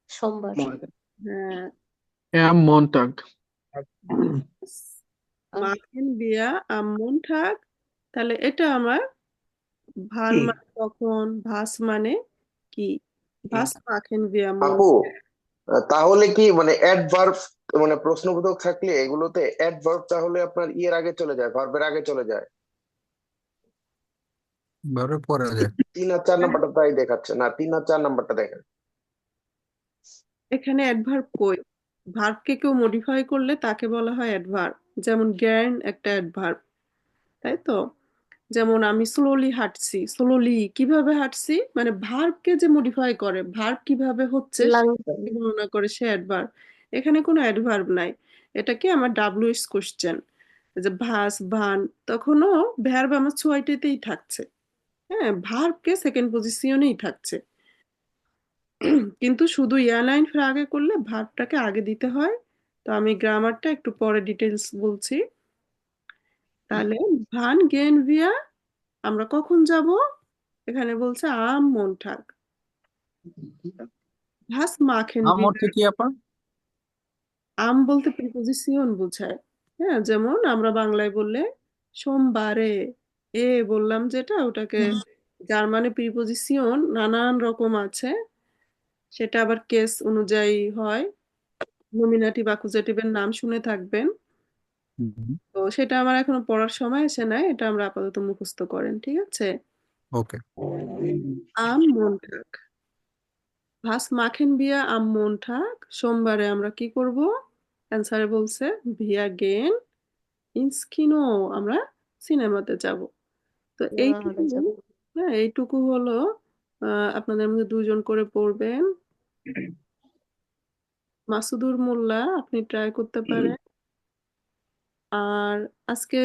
I: সোমবার।
J: Morgen.
B: হ্যাঁ,
G: অ্যাম মন্টাগ
B: machen wir am Montag, তাহলে এটা আমার ভার
A: কি
B: মানে কখন, ভাস মানে কি,
A: কি
B: ভাস machen wir am
H: আপু
B: Montag।
H: তাহলে কি মানে অ্যাডভার্ব মানে প্রশ্নবোধক থাকলে এগুলোতে অ্যাডভার্ব তাহলে আপনার ইয়ের আগে চলে যায়, ভার্বের আগে চলে যায়।
D: ভাবে পড়া যায়।
H: 3 আর 4 নাম্বারটা তাই দেখাচ্ছে না, 3 আর 4 নাম্বারটা দেখেন।
B: এখানে অ্যাডভার্ব কই, ভার্বকে কেউ মডিফাই করলে তাকে বলা হয় অ্যাডভার্ব। যেমন জ্ঞান একটা অ্যাডভার্ব, তাই তো। যেমন আমি স্লোলি হাঁটছি, স্লোলি কিভাবে হাঁটছি মানে ভার্বকে যে মডিফাই করে, ভার্ব কিভাবে হচ্ছে
I: লাংসাম।
B: সেটা বর্ণনা করে সে অ্যাডভার্ব। এখানে কোনো অ্যাডভার্ব নাই, এটা কি আমার ডাব্লিউএস কোশ্চেন, যে ভাস ভান, তখনও ভার্ব আমার ছোঁয়াইটেতেই থাকছে, হ্যাঁ, ভার্বকে সেকেন্ড পজিশনেই থাকছে। কিন্তু শুধু ইয়ারলাইন ফের আগে করলে ভার্বটাকে আগে দিতে হয়। তো আমি গ্রামারটা একটু পরে ডিটেলস বলছি। তাহলে ভান গেন ভিয়া আমরা কখন যাব, এখানে বলছে আম মন্ঠাক, ভাস মাখেন
D: আম অর্থ কি আপা?
B: আম বলতে প্রিপোজিশন বোঝায়। হ্যাঁ, যেমন আমরা বাংলায় বললে সোমবারে, এ বললাম যেটা, ওটাকে জার্মানে প্রিপোজিশন নানান রকম আছে, সেটা আবার কেস অনুযায়ী হয়। নমিনাটিভ অ্যাকুজেটিভের নাম শুনে থাকবেন। তো সেটা আমার এখনো পড়ার সময় এসে নাই, এটা আমরা আপাতত মুখস্থ করেন, ঠিক আছে।
D: ওকে।
B: আম মন্ঠাক, ভাস মাখেন বিয়া আম মন্ঠাক, সোমবারে আমরা কি করব, অ্যান্সারে বলছে ভিয়া গেন ইন্স কিনো, আমরা সিনেমাতে যাব। তো
I: সিনেমা হলে
B: এইটুকু,
I: যাব।
B: হ্যাঁ এইটুকু হলো, আপনাদের মধ্যে দুজন করে পড়বেন। মাসুদুর মোল্লা আপনি ট্রাই করতে পারেন। আর আজকে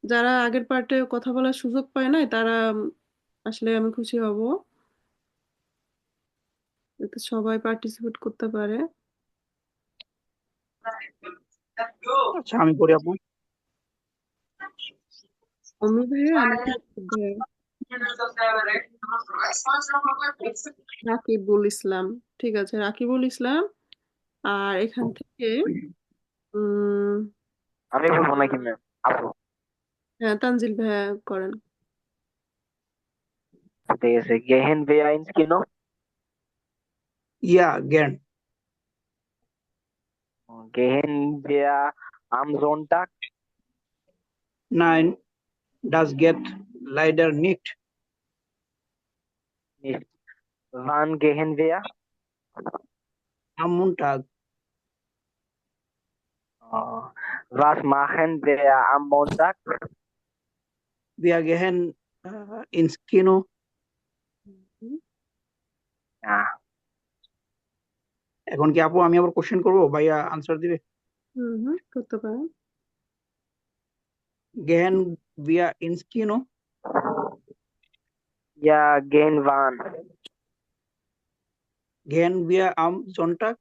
B: যারা আগের পার্টে কথা বলার সুযোগ পায় নাই তারা আসলে আমি খুশি হব, যাতে সবাই পার্টিসিপেট করতে পারে।
A: আচ্ছা আমি করি আপু।
B: অমি ভাইয়া নাকি ভাইয়া? রাকিবুল ইসলাম, ঠিক আছে রাকিবুল ইসলাম। আর এখান থেকে উম
J: আমি বলবো নাকি ম্যাম? আপু
B: হ্যাঁ তানজিল ভাইয়া করেন।
J: ঠিক আছে, গেহেন ভেয়া ইন্স কিনো,
A: ইয়া গেন
J: গেহেন ভেয়া আম জোনটাক,
A: নাইন ডাস গেট লাইডার নিট
J: nicht wann gehen wir?
A: am Montag
J: Was machen wir am Montag?
A: wir gehen ins Kino
J: Ja,
A: এখন কি আপু আমি আবার কোশ্চেন করবো, ভাইয়া আনসার দিবে?
B: করতে পারেন।
A: gehen wir ins Kino
J: ja, gehen wann?
A: gehen wir am Sonntag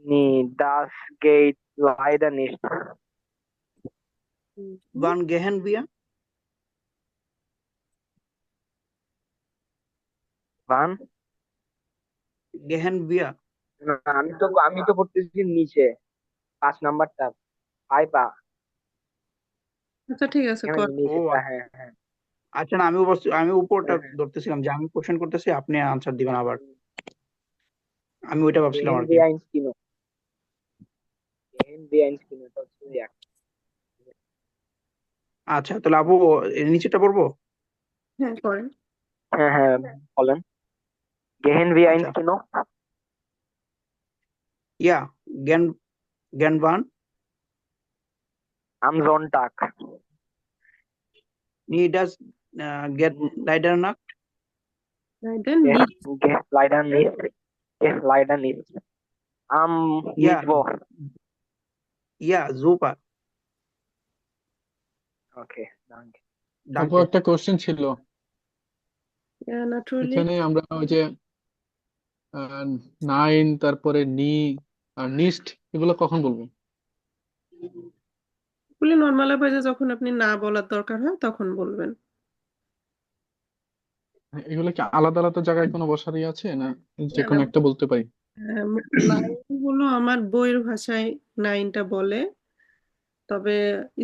J: Nee, das geht leider nicht.
A: wann gehen wir
J: Wann?
A: gehen wir
J: না, আমি তো পড়তেছি নিচে 5 নাম্বারটা, পাইপা
B: আচ্ছা ঠিক আছে
J: এখানে
B: কর।
A: ও
J: নিচেটা, হ্যাঁ হ্যাঁ।
A: আচ্ছা না আমি উপরটা
J: হ্যাঁ, হ্যাঁ।
A: ধরতেছিলাম যে আমি কোশ্চেন করতেছি আপনি আনসার দিবেন, আবার আমি ওইটা ভাবছিলাম
J: Gehen
A: আর কি।
J: wir ins Kino. Gehen wir ins Kino, das ist ja.
A: আচ্ছা তাহলে আপু এর নিচেটা পড়বো।
B: হ্যাঁ করেন।
J: হ্যাঁ হ্যাঁ, বলেন। Gehen wir ins
A: আচ্ছা
J: Kino?
A: Yeah gehen gehen wann
J: Am Sonntag.
A: nie das get leider Nacht
B: দেন
J: Geht leider nicht. Geht leider nicht. Am
A: ja
J: Mittwoch.
A: ja super
J: Okay, danke.
G: আপু
A: danke
G: একটা কোশ্চেন ছিল,
B: naturally
G: এখানে আমরা ওই যে নাইন, তারপরে নি আর নিস্ট, এগুলো কখন বলবো?
B: ফুলি নর্মাল ভাবে যখন আপনি না বলার দরকার হয় তখন বলবেন।
G: এগুলো কি আলাদা আলাদা জায়গায় কোনো বসারই আছে, না যে
B: না,
G: কোনো
B: না,
G: একটা বলতে পারি?
B: নাইন হলো আমার বইয়ের ভাষায় নাইনটা বলে, তবে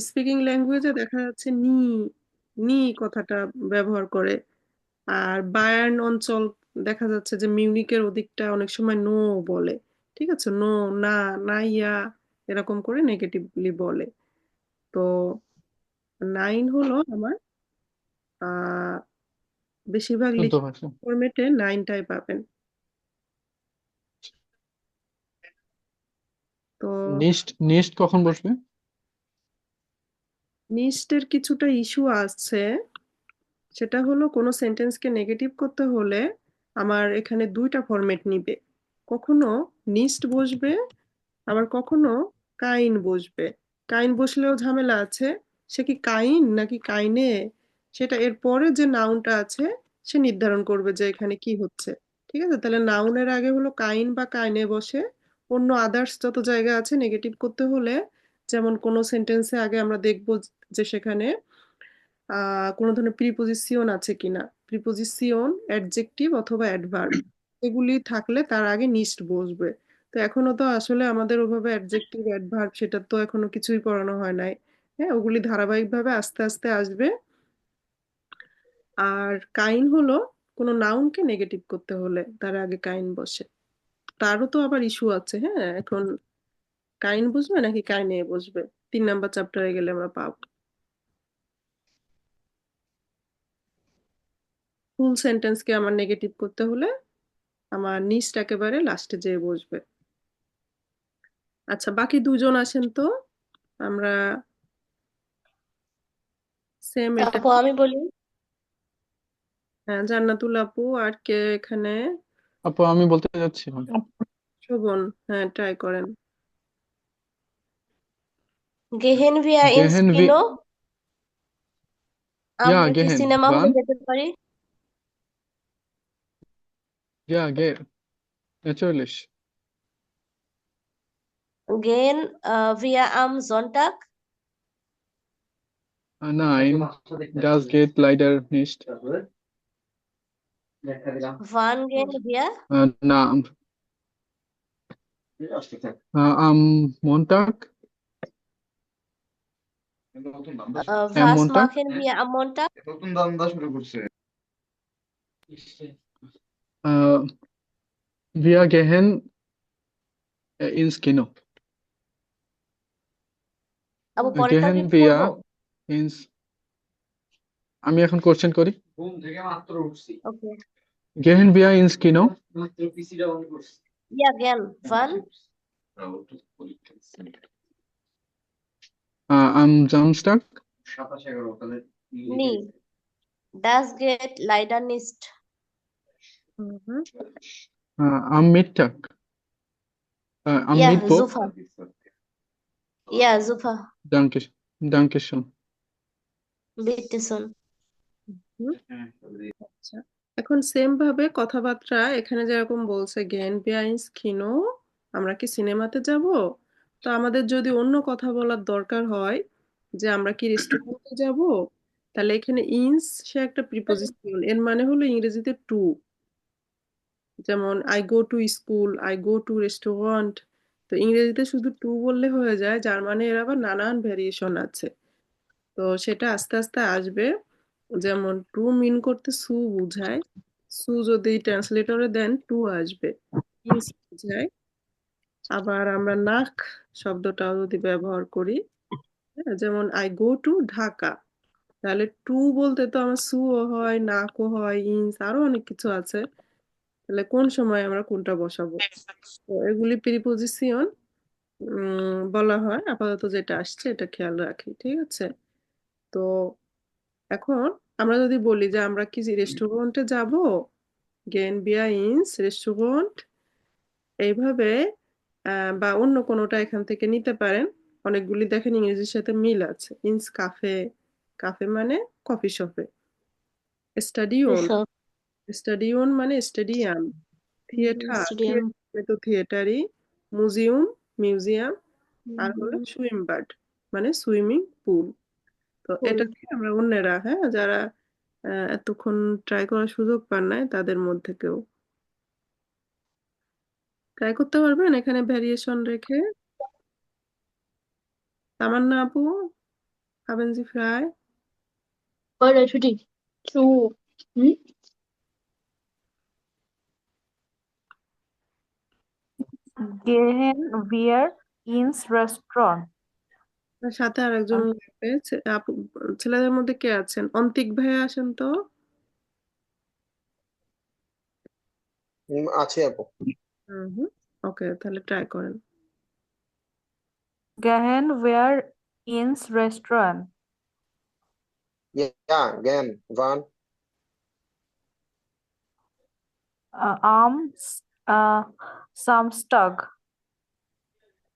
B: স্পিকিং ল্যাঙ্গুয়েজে দেখা যাচ্ছে নি নি কথাটা ব্যবহার করে। আর বায়ার্ন অঞ্চল দেখা যাচ্ছে যে মিউনিকের ওদিকটা অনেক সময় নো বলে। ঠিক আছে, নো, না, না, ইয়া, এরকম করে নেগেটিভলি বলে। তো নাইন হলো আমার আহ বেশিরভাগ
G: শুদ্ধ
B: লিখিত
G: ভাষা।
B: ফরম্যাটে নাইনটাই পাবেন। তো
G: নেক্সট কখন বসবে?
B: নিস্টের কিছুটা ইস্যু আছে, সেটা হলো কোনো সেন্টেন্সকে নেগেটিভ করতে হলে আমার এখানে দুইটা ফরম্যাট নিবে। কখনো নিস্ট বসবে, আবার কখনো কাইন বসবে। কাইন বসলেও ঝামেলা আছে, সে কি কাইন নাকি কাইনে, সেটা এর পরে যে নাউনটা আছে সে নির্ধারণ করবে যে এখানে কি হচ্ছে। ঠিক আছে, তাহলে নাউনের আগে হলো কাইন বা কাইনে বসে। অন্য আদার্স যত জায়গা আছে নেগেটিভ করতে হলে, যেমন কোনো সেন্টেন্সে আগে আমরা দেখব যে সেখানে কোনো ধরনের প্রিপোজিশন আছে কিনা, প্রিপোজিশন, অ্যাডজেক্টিভ অথবা অ্যাডভার্ব, এগুলি থাকলে তার আগে নিস্ট বসবে। তো এখনো তো আসলে আমাদের ওভাবে অ্যাডজেক্টিভ অ্যাডভার্ব সেটা তো এখনো কিছুই পড়ানো হয় নাই। হ্যাঁ, ওগুলি ধারাবাহিকভাবে আস্তে আস্তে আসবে। আর কাইন হলো কোনো নাউনকে নেগেটিভ করতে হলে তার আগে কাইন বসে। তারও তো আবার ইস্যু আছে। হ্যাঁ, এখন কাইন বসবে নাকি কাইনে বসবে 3 নাম্বার চ্যাপ্টারে গেলে আমরা পাবো। ফুল সেন্টেন্সকে আমার নেগেটিভ করতে হলে আমার নিচটা একেবারে লাস্টে যেয়ে বসবে। আচ্ছা, বাকি দুজন আসেন তো, আমরা সেম এটা।
I: আপু আমি বলি,
B: হ্যাঁ, জান্নাতুল আপু, আর কে এখানে?
G: আপু আমি বলতে যাচ্ছিলাম।
B: শোভন, হ্যাঁ ট্রাই করেন।
I: গেহেন ভিয়া
G: Gehen wir,
I: ইনস্কিনো,
G: ja,
I: আমরা কি
G: gehen.
I: সিনেমা হলে
G: Wann?
I: যেতে পারি?
G: Ja, natürlich.
I: গেহেন ভিয়া আম জন্টাক,
G: Nein, das geht leider nicht.
I: ভান গেন ভিয়া
G: Na, am Montag? Am
I: ভাস
G: Montag?
I: মাখেন ভিয়া আম মন্টাক,
G: Wir gehen ins Kino.
I: আপু পরেরটা
G: Gehen
I: কি
G: wir
I: পড়বো?
G: ins, আমি এখন কোশ্চেন করি।
I: Okay,
G: Gehen wir ins Kino?
I: ইয়া গেন ভান
G: Am Samstag?
I: নি, ডাস গেট লাইডার নিস্ট,
G: Am Mittag? Am
I: ইয়া
G: Mittwoch?
I: জুফা, ইয়া জুফা
G: Danke, danke schön.
I: বিটসন।
B: আচ্ছা, এখন সেম ভাবে কথাবার্তা এখানে যেরকম বলছে গেন বিয়াইন্স কিনো, আমরা কি সিনেমাতে যাব, তো আমাদের যদি অন্য কথা বলার দরকার হয় যে আমরা কি রেস্টুরেন্টে যাব, তাহলে এখানে ইনস সে একটা প্রিপোজিশন, এর মানে হলো ইংরেজিতে টু। যেমন I go to school, I go to restaurant. তো ইংরেজিতে শুধু টু বললে হয়ে যায়, যার মানে এর আবার নানান ভ্যারিয়েশন আছে। তো সেটা আস্তে আস্তে আসবে। যেমন টু মিন করতে সু বুঝায়, সু যদি ট্রান্সলেটরে দেন টু আসবে, ইনস বুঝায়। আবার আমরা নাক শব্দটাও যদি ব্যবহার করি, হ্যাঁ, যেমন আই গো টু ঢাকা, তাহলে টু বলতে তো আমার সুও হয়, নাকও হয়, ইনস, আরো অনেক কিছু আছে। তাহলে কোন সময় আমরা কোনটা বসাবো? তো এগুলি প্রিপোজিশন বলা হয়। আপাতত যেটা আসছে এটা খেয়াল রাখি, ঠিক আছে? তো এখন আমরা যদি বলি যে আমরা কি রেস্টুরেন্টে যাব, গেন বিয়া ইনস রেস্টুরেন্ট, এইভাবে বা অন্য কোনোটা এখান থেকে নিতে পারেন। অনেকগুলি দেখেন ইংরেজির সাথে মিল আছে। ইনস কাফে, কাফে মানে কফি শপে। স্টাডিওন, স্টাডিওন মানে স্টেডিয়াম। থিয়েটার,
I: স্টেডিয়াম,
B: থিয়েটার মানে তো থিয়েটারই। Museum, museum. আর হলো সুইম বার্ড মানে সুইমিং পুল। তো এটাকে আমরা অন্যেরা, হ্যাঁ, যারা এতক্ষণ ট্রাই করার সুযোগ পান নাই তাদের মধ্যে কেউ। ট্রাই করতে পারবেন এখানে ভ্যারিয়েশন রেখে? তামান্না আপু, haben Sie frei?
I: Oder ছুটি টু
E: Gehen wir ins Restaurant?
B: আর সাথে আরেকজন লাগবে। আপু, ছেলেদের মধ্যে কে আছেন? অন্তিক ভাইয়া আসেন তো।
H: আছে আপু।
B: হুম হুম, ওকে, তাহলে ট্রাই করেন।
E: Gehen wir ins Restaurant?
H: ইয়া জ্ঞান ভান
E: Am Samstag?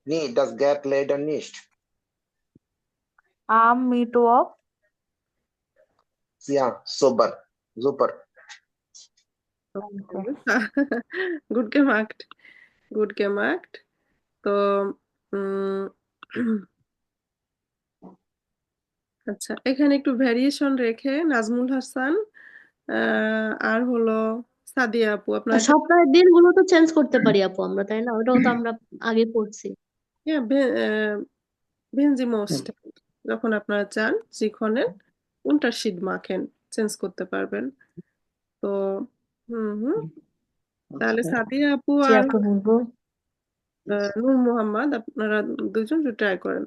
H: নি das geht leider nicht.
E: Am Mittwoch?
H: Ja super super.
E: Okay.
B: Good gemacht, good gemacht। তো উম, আচ্ছা, এখানে একটু ভ্যারিয়েশন রেখে নাজমুল হাসান আর হলো সাদিয়া আপু, আপনার একটা
I: সপ্তাহের দিনগুলো তো চেঞ্জ করতে পারি আপু আমরা, তাই না? ওটাও তো আমরা আগে পড়ছি।
B: ভেনজি মোস্ট, যখন আপনারা চান শিখনের unterschied machen চেঞ্জ করতে পারবেন। তো হুম হুম, তাহলে সাদিয়া আপু
I: জি
B: আর
I: আপু বলবো।
B: নূর মোহাম্মদ, আপনারা দুজন ট্রাই করেন।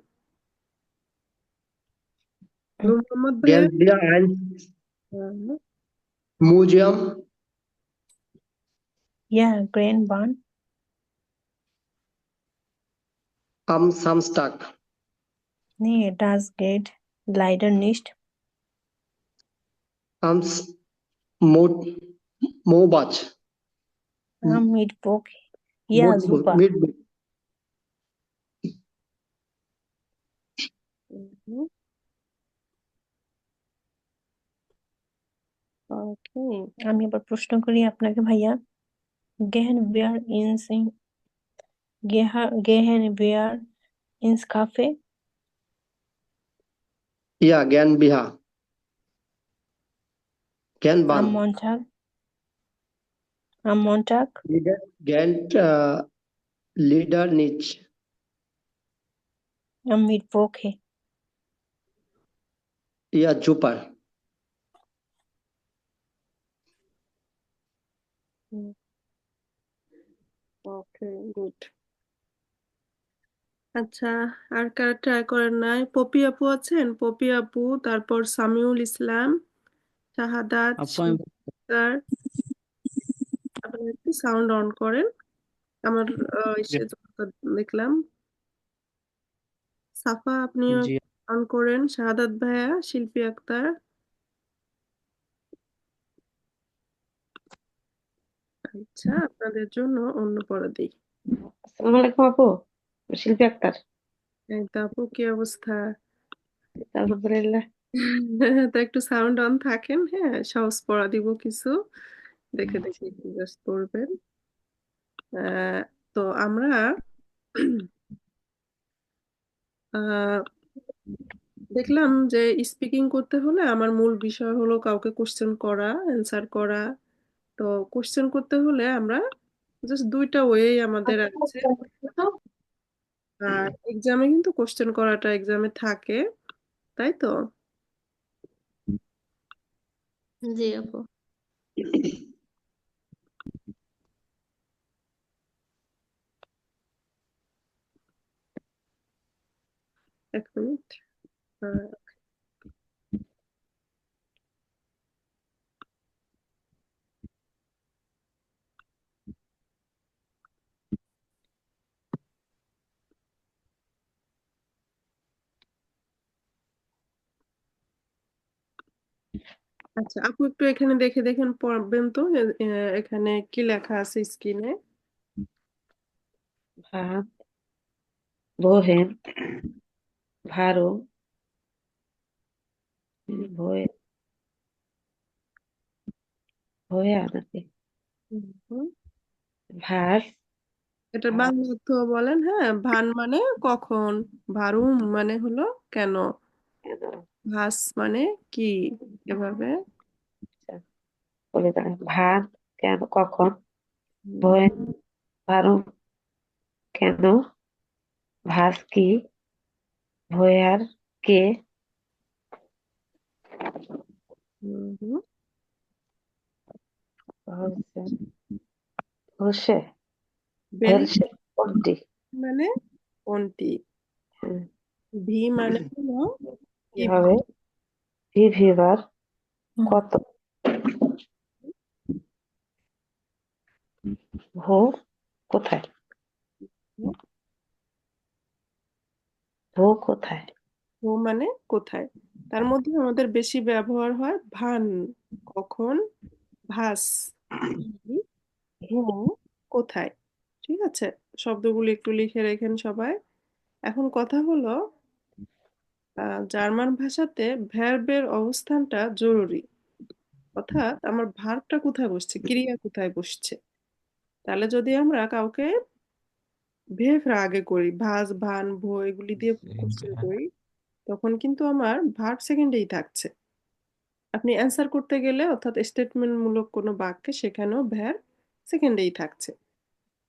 B: নূর মোহাম্মদ ভাইয়া।
K: Gehen wir ein
B: hmm,
K: Museum
I: Yeah, Grand Barn.
K: am Samstag?
I: Nee, das geht leider nicht.
K: Am Mo Mobach?
I: Am Mittwoch. Ja, super.
K: Mittwoch.
B: হুম, ওকে।
I: আমি আবার প্রশ্ন করি আপনাকে ভাইয়া। Gehen wir ins Café?
K: Ja, gern wir. Gern
I: Am
K: wann?
I: Montag? Am Montag?
K: Gern Lieder nicht.
I: Am Mittwoch.
K: Ja, super.
B: Okay, good. আচ্ছা, আর কারা ট্রাই করেন নাই? পপি আপু আছেন? পপি আপু, তারপর সামিউল ইসলাম, শাহাদাত,
A: আপু আমি
B: শিকদার। আপনারা একটু সাউন্ড অন করেন। আমার দেখলাম। সাফা, আপনিও
A: জি
B: অন করেন। শাহাদাত ভাইয়া, শিল্পী আক্তার। আচ্ছা, আপনাদের জন্য অন্য পড়া দিই।
L: আসসালামু আলাইকুম আপু, শিল্পী আক্তার।
B: এই তো আপু, কি অবস্থা?
L: আলহামদুলিল্লাহ।
B: তো একটু সাউন্ড অন থাকেন, হ্যাঁ, সহজ পড়া দিব কিছু, দেখে দেখে একটু জাস্ট পড়বেন। আহ, তো আমরা আহ, দেখলাম যে স্পিকিং করতে হলে আমার মূল বিষয় হলো কাউকে কোশ্চেন করা, অ্যান্সার করা। তো কোশ্চেন করতে হলে আমরা জাস্ট দুইটা ওয়ে আমাদের আছে। আর এক্সামে কিন্তু কোশ্চেন করাটা এক্সামে থাকে, তাই তো?
I: জি আপু।
B: এক মিনিট। আচ্ছা আপু, একটু এখানে দেখে দেখেন পড়বেন তো, এখানে কি লেখা আছে স্ক্রিনে?
L: ভাত, বহেন, ভারো, ভয়ে ভয়ে নাকি ভার,
B: এটার বাংলা অর্থ বলেন। হ্যাঁ, ভান মানে কখন, ভারুম মানে হলো কেন, ভাস মানে কি, এভাবে।
L: বলে দাঁড়ায় ভাত কেন কখন, ভয়ে ভারো কেন, ভাস কি, ভয়ার, কে,
B: হুম,
L: হচ্ছে, হোসে,
B: বেন
L: ভেলসে, কোনটি?
B: মানে কোনটি,
L: হুম,
B: ভি মানে হলো কিভাবে।
L: কিভাবে, ভিভিবার, কত, ভো, কোথায়, ভো কোথায়,
B: ও মানে কোথায়। তার মধ্যে আমাদের বেশি ব্যবহার হয় ভান, কখন, ভাস, কি, হো, কোথায়। ঠিক আছে, শব্দগুলো একটু লিখে রেখেন সবাই। এখন কথা হলো জার্মান ভাষাতে ভার্বের অবস্থানটা জরুরি, অর্থাৎ আমার ভার্বটা কোথায় বসছে, ক্রিয়া কোথায় বসছে। তাহলে যদি আমরা কাউকে ভেফরা আগে করি, ভাস ভান ভো এগুলি দিয়ে কোশ্চেন করি, তখন কিন্তু আমার ভার্ব সেকেন্ডেই থাকছে। আপনি অ্যান্সার করতে গেলে অর্থাৎ স্টেটমেন্ট মূলক কোনো বাক্যে সেখানেও ভ্যার সেকেন্ডেই থাকছে।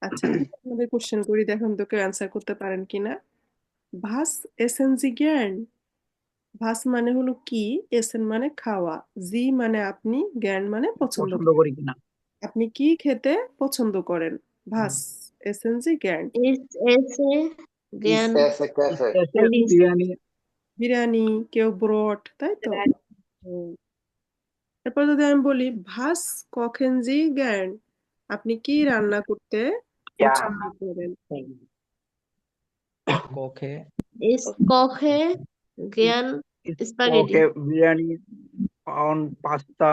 B: আচ্ছা, আপনাদের কোশ্চেন করি, দেখুন তো কেউ অ্যান্সার করতে পারেন কিনা। ভাস এসেন জি জ্ঞান, ভাস মানে হলো কি, এসেন মানে খাওয়া, জি মানে আপনি, জ্ঞান মানে পছন্দ
A: পছন্দ
B: করেন।
A: করি কিনা।
B: আপনি কি খেতে পছন্দ করেন, ভাস এসেন জি জ্ঞান।
I: এসে
H: ইস
I: জ্ঞান
H: এসে ক্যাফে
A: এসে
I: লিস
A: বিরিয়ানি।
B: বিরিয়ানি, কেউ ব্রড, তাই তো। হুম। এরপর যদি আমি বলি ভাস কখেন জি জ্ঞান, আপনি কি রান্না করতে পছন্দ করেন।
A: কোকে
I: এস কখে জ্ঞান spaghetti
A: okay biryani on pasta.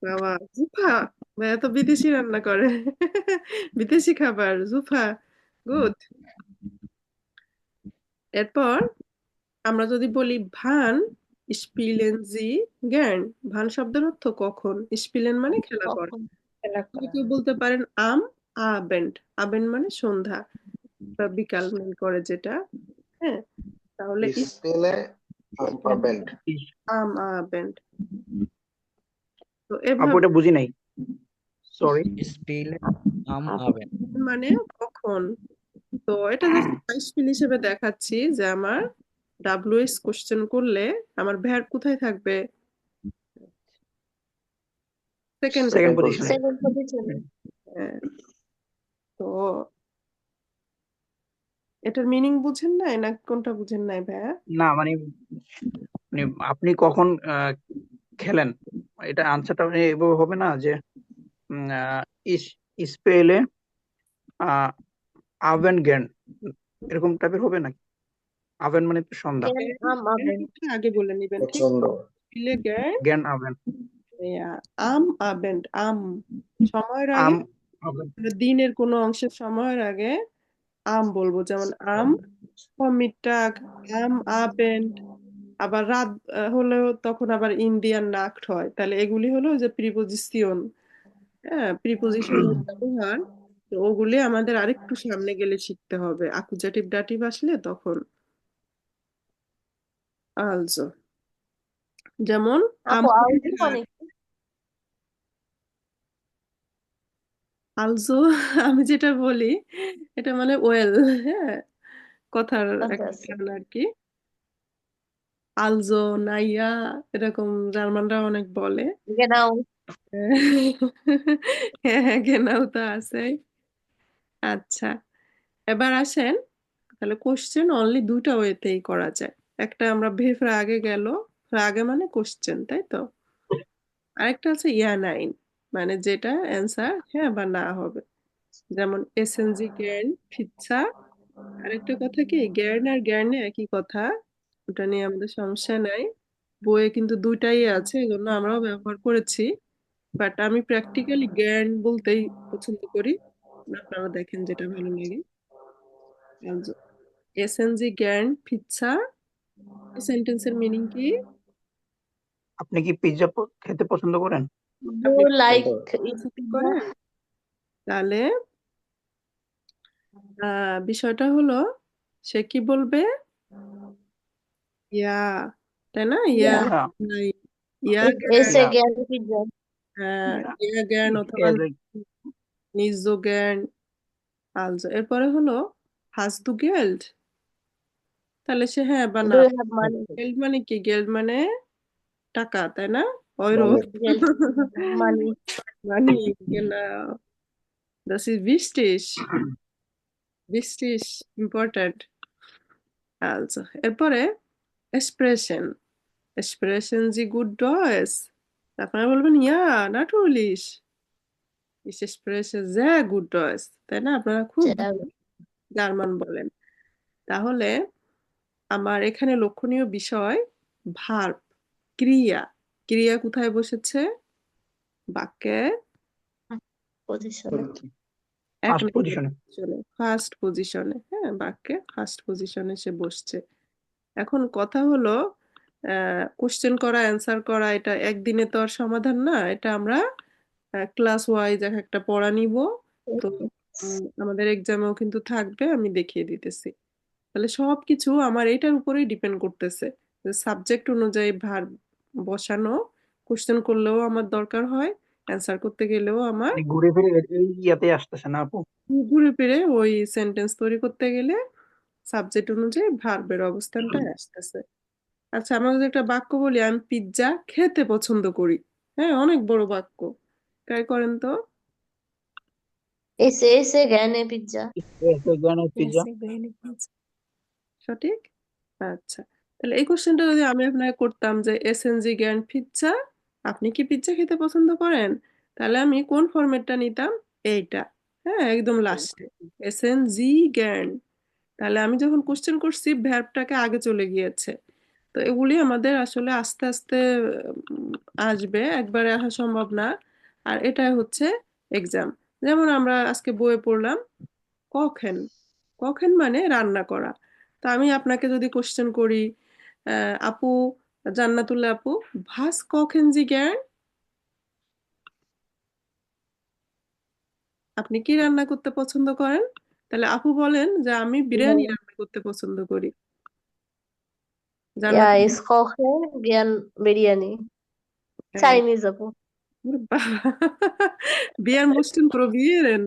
B: বাবা, জুফা, ভাইয়া তো বিদেশি রান্না করে। বিদেশি খাবার জুফা, গুড। এরপর আমরা যদি বলি ভান স্পিলেন জি জ্ঞান, ভান শব্দের অর্থ কখন, স্পিলেন মানে খেলা করা।
I: কখন
L: খেলা
B: কেউ
L: করা,
B: কেউ বলতে পারেন আম আবেন্ড, আবেন্ড মানে সন্ধ্যা বা বিকাল মিল করে যেটা। হ্যাঁ, তাহলে
H: স্পেলে আবেন্ড
B: আম আবেন্ড। তো
A: আপু
B: এভাবে
A: এটা বুঝি নাই, সরি।
M: স্পিলে আবেন।
B: মানে কখন। তো এটা জাস্ট ভয়েস ফিল হিসেবে দেখাচ্ছি যে আমার ডাব্লিউএস কোশ্চেন করলে আমার ভ্যার কোথায় থাকবে, সেকেন্ড
A: সেকেন্ড
H: সেকেন্ড
A: পজিশনে।
H: পজিশন
I: সেকেন্ড পজিশনে
B: তো এটার মিনিং বুঝেন নাই না কোনটা বুঝেন নাই ভাইয়া।
A: না মানে মানে আপনি কখন খেলেন, এটা আনসারটা এভাবে হবে না যে ইস স্পেলে আভেন জ্ঞান, এরকম টাইপের হবে নাকি? আভেন মানে তো সন্ধ্যা।
I: জ্ঞান আম আবেন
B: আগে বলে নিবেন, ঠিক
H: প্রচন্ড
B: দিলে জ্ঞান
A: জ্ঞান আভেন।
B: আম আবেন্ড, আম সময়ের আগে,
A: আম আভেন।
B: মানে দিনের কোনো অংশের সময়ের আগে আম বলবো, যেমন আম মিটাগ, আম আবেন্ড। আবার রাত হলেও তখন আবার ইন্ডিয়ান নাক্ট হয়, তাহলে এগুলি হলো ওই যে প্রিপোজিশন। হ্যাঁ, প্রিপোজিশনের ব্যবহার। তো ওগুলি আমাদের আরেকটু সামনে গেলে শিখতে হবে, আকুজাটিভ ডাটিভ আসলে তখন। আলজো, যেমন
I: আপু আলজো মানে কি?
B: আলজো আমি যেটা বলি এটা মানে ওয়েল, হ্যাঁ, কথার
I: আচ্ছা
B: একটা
I: আচ্ছা
B: টান আর কি। আলজো, নাইয়া, এরকম জার্মানরা অনেক বলে।
I: গেনাও
B: হ্যাঁ হ্যাঁ, ঘেনাও তো আছে। আচ্ছা, এবার আসেন, তাহলে কোশ্চেন অনলি দুইটা ওয়েতেই করা যায়। একটা আমরা ভেফরা আগে গেল, আগে মানে কোশ্চেন, তাই তো। আরেকটা আছে ইয়া নাইন, মানে যেটা অ্যান্সার হ্যাঁ বা না হবে। যেমন এসএনজি জ্ঞান ফিচ্ছা। আরেকটা কথা কি, জ্ঞান আর জ্ঞানে একই কথা, ওটা নিয়ে আমাদের সমস্যা নাই। বইয়ে কিন্তু দুইটাই আছে, এজন্য আমরাও ব্যবহার করেছি। বাট আমি প্র্যাকটিক্যালি জ্ঞান বলতেই পছন্দ করি, আপনারা দেখেন যেটা ভালো লাগে। এসএনজি জ্ঞান ফিচ্ছা, এই সেন্টেন্সের মিনিং কি।
A: আপনি কি পিৎজা খেতে পছন্দ করেন?
I: ডু
B: আপনি
I: লাইক
B: পছন্দ করেন? তাহলে বিষয়টা হলো সে কি বলবে, ইয়া, তাই না, ইয়া
I: ইয়া
A: ইয়া
B: নাই, ইয়া জ্ঞান,
I: এসে
A: ইয়া
I: জ্ঞান পিজ্জা
B: হ্যাঁ,
A: ইয়া
B: ইয়া জ্ঞান অথবা নিজ জ্ঞান, আলজো এরপরে হলো হাস দু গেল্ড, তাহলে সে হ্যাঁ বা
I: ডু
B: না।
I: You have money?
B: গেল্ড মানে কি? গেল্ড মানে টাকা, তাই না? ইউরো।
H: মানে
I: গেল মানি।
B: মানে genau. Das ist wichtig. Wichtig, important. Also, এরপরে expression. Expression Sie gut Deutsch? আপনারা বলবেন ইয়া natürlich. Ich spreche sehr gut Deutsch. তাই না? আপনারা খুব ভালো জার্মান বলেন। তাহলে আমার এখানে লক্ষণীয় বিষয় ভার্ব, ক্রিয়া। ক্রিয়া কোথায় বসেছে? বাক্যে
I: পজিশনে।
B: এক
A: ফার্স্ট
B: নম্বর
A: পজিশনে।
B: পজিশনে, ফার্স্ট পজিশনে। হ্যাঁ, বাক্যে ফার্স্ট পজিশনে সে বসছে। এখন কথা হলো কোশ্চেন করা, অ্যান্সার করা, এটা একদিনে তো আর সমাধান না। এটা আমরা ক্লাস ওয়াইজ এক একটা পড়া নিব। তো আমাদের এক্সামেও কিন্তু থাকবে, আমি দেখিয়ে দিতেছি। তাহলে সবকিছু আমার এটার উপরেই ডিপেন্ড করতেছে যে সাবজেক্ট অনুযায়ী ভার্ব বসানো, কোশ্চেন করলেও আমার দরকার হয়, অ্যান্সার করতে গেলেও আমার
A: মানে ঘুরে ফিরে এই ইয়াতে আসতেছে না আপু?
B: ঘুরে ফিরে ওই সেন্টেন্স তৈরি করতে গেলে সাবজেক্ট অনুযায়ী ভার্বের অবস্থানটা আসতেছে। আচ্ছা, আমরা যদি একটা বাক্য বলি, আমি পিৎজা খেতে পছন্দ করি। হ্যাঁ, অনেক বড় বাক্য। ট্রাই করেন তো।
I: এসে gerne পিৎজা।
A: পিৎজা।
B: সঠিক। আচ্ছা, তাহলে এই কোশ্চেনটা যদি আমি আপনাকে করতাম যে এসএনজি জ্ঞান পিৎজা, আপনি কি পিৎজা খেতে পছন্দ করেন, তাহলে আমি কোন ফরম্যাটটা নিতাম? এইটা। হ্যাঁ, একদম লাস্টে এসএনজি জ্ঞান। তাহলে আমি যখন কোশ্চেন করছি ভ্যার্বটাকে আগে চলে গিয়েছে। তো এগুলি আমাদের আসলে আস্তে আস্তে আসবে, একবারে আসা সম্ভব না। আর এটাই হচ্ছে এক্সাম। যেমন আমরা আজকে বইয়ে পড়লাম কখেন। কখেন মানে রান্না করা। তো আমি আপনাকে যদি কোশ্চেন করি, আপু, জান্নাতুল্লাহ আপু, ভাস কখেন জি জ্ঞান? আপনি কি রান্না করতে পছন্দ করেন? তাহলে আপু বলেন যে আমি বিরিয়ানি রান্না করতে পছন্দ করি।
I: Ja,
B: জান্নাতুল্লাহ
I: ich koche gern biryani.
B: হ্যাঁ,
I: চাইনিজ আপু।
B: ওরে বাবা, বিয়ার মুসলিম প্রবিয়েরেন।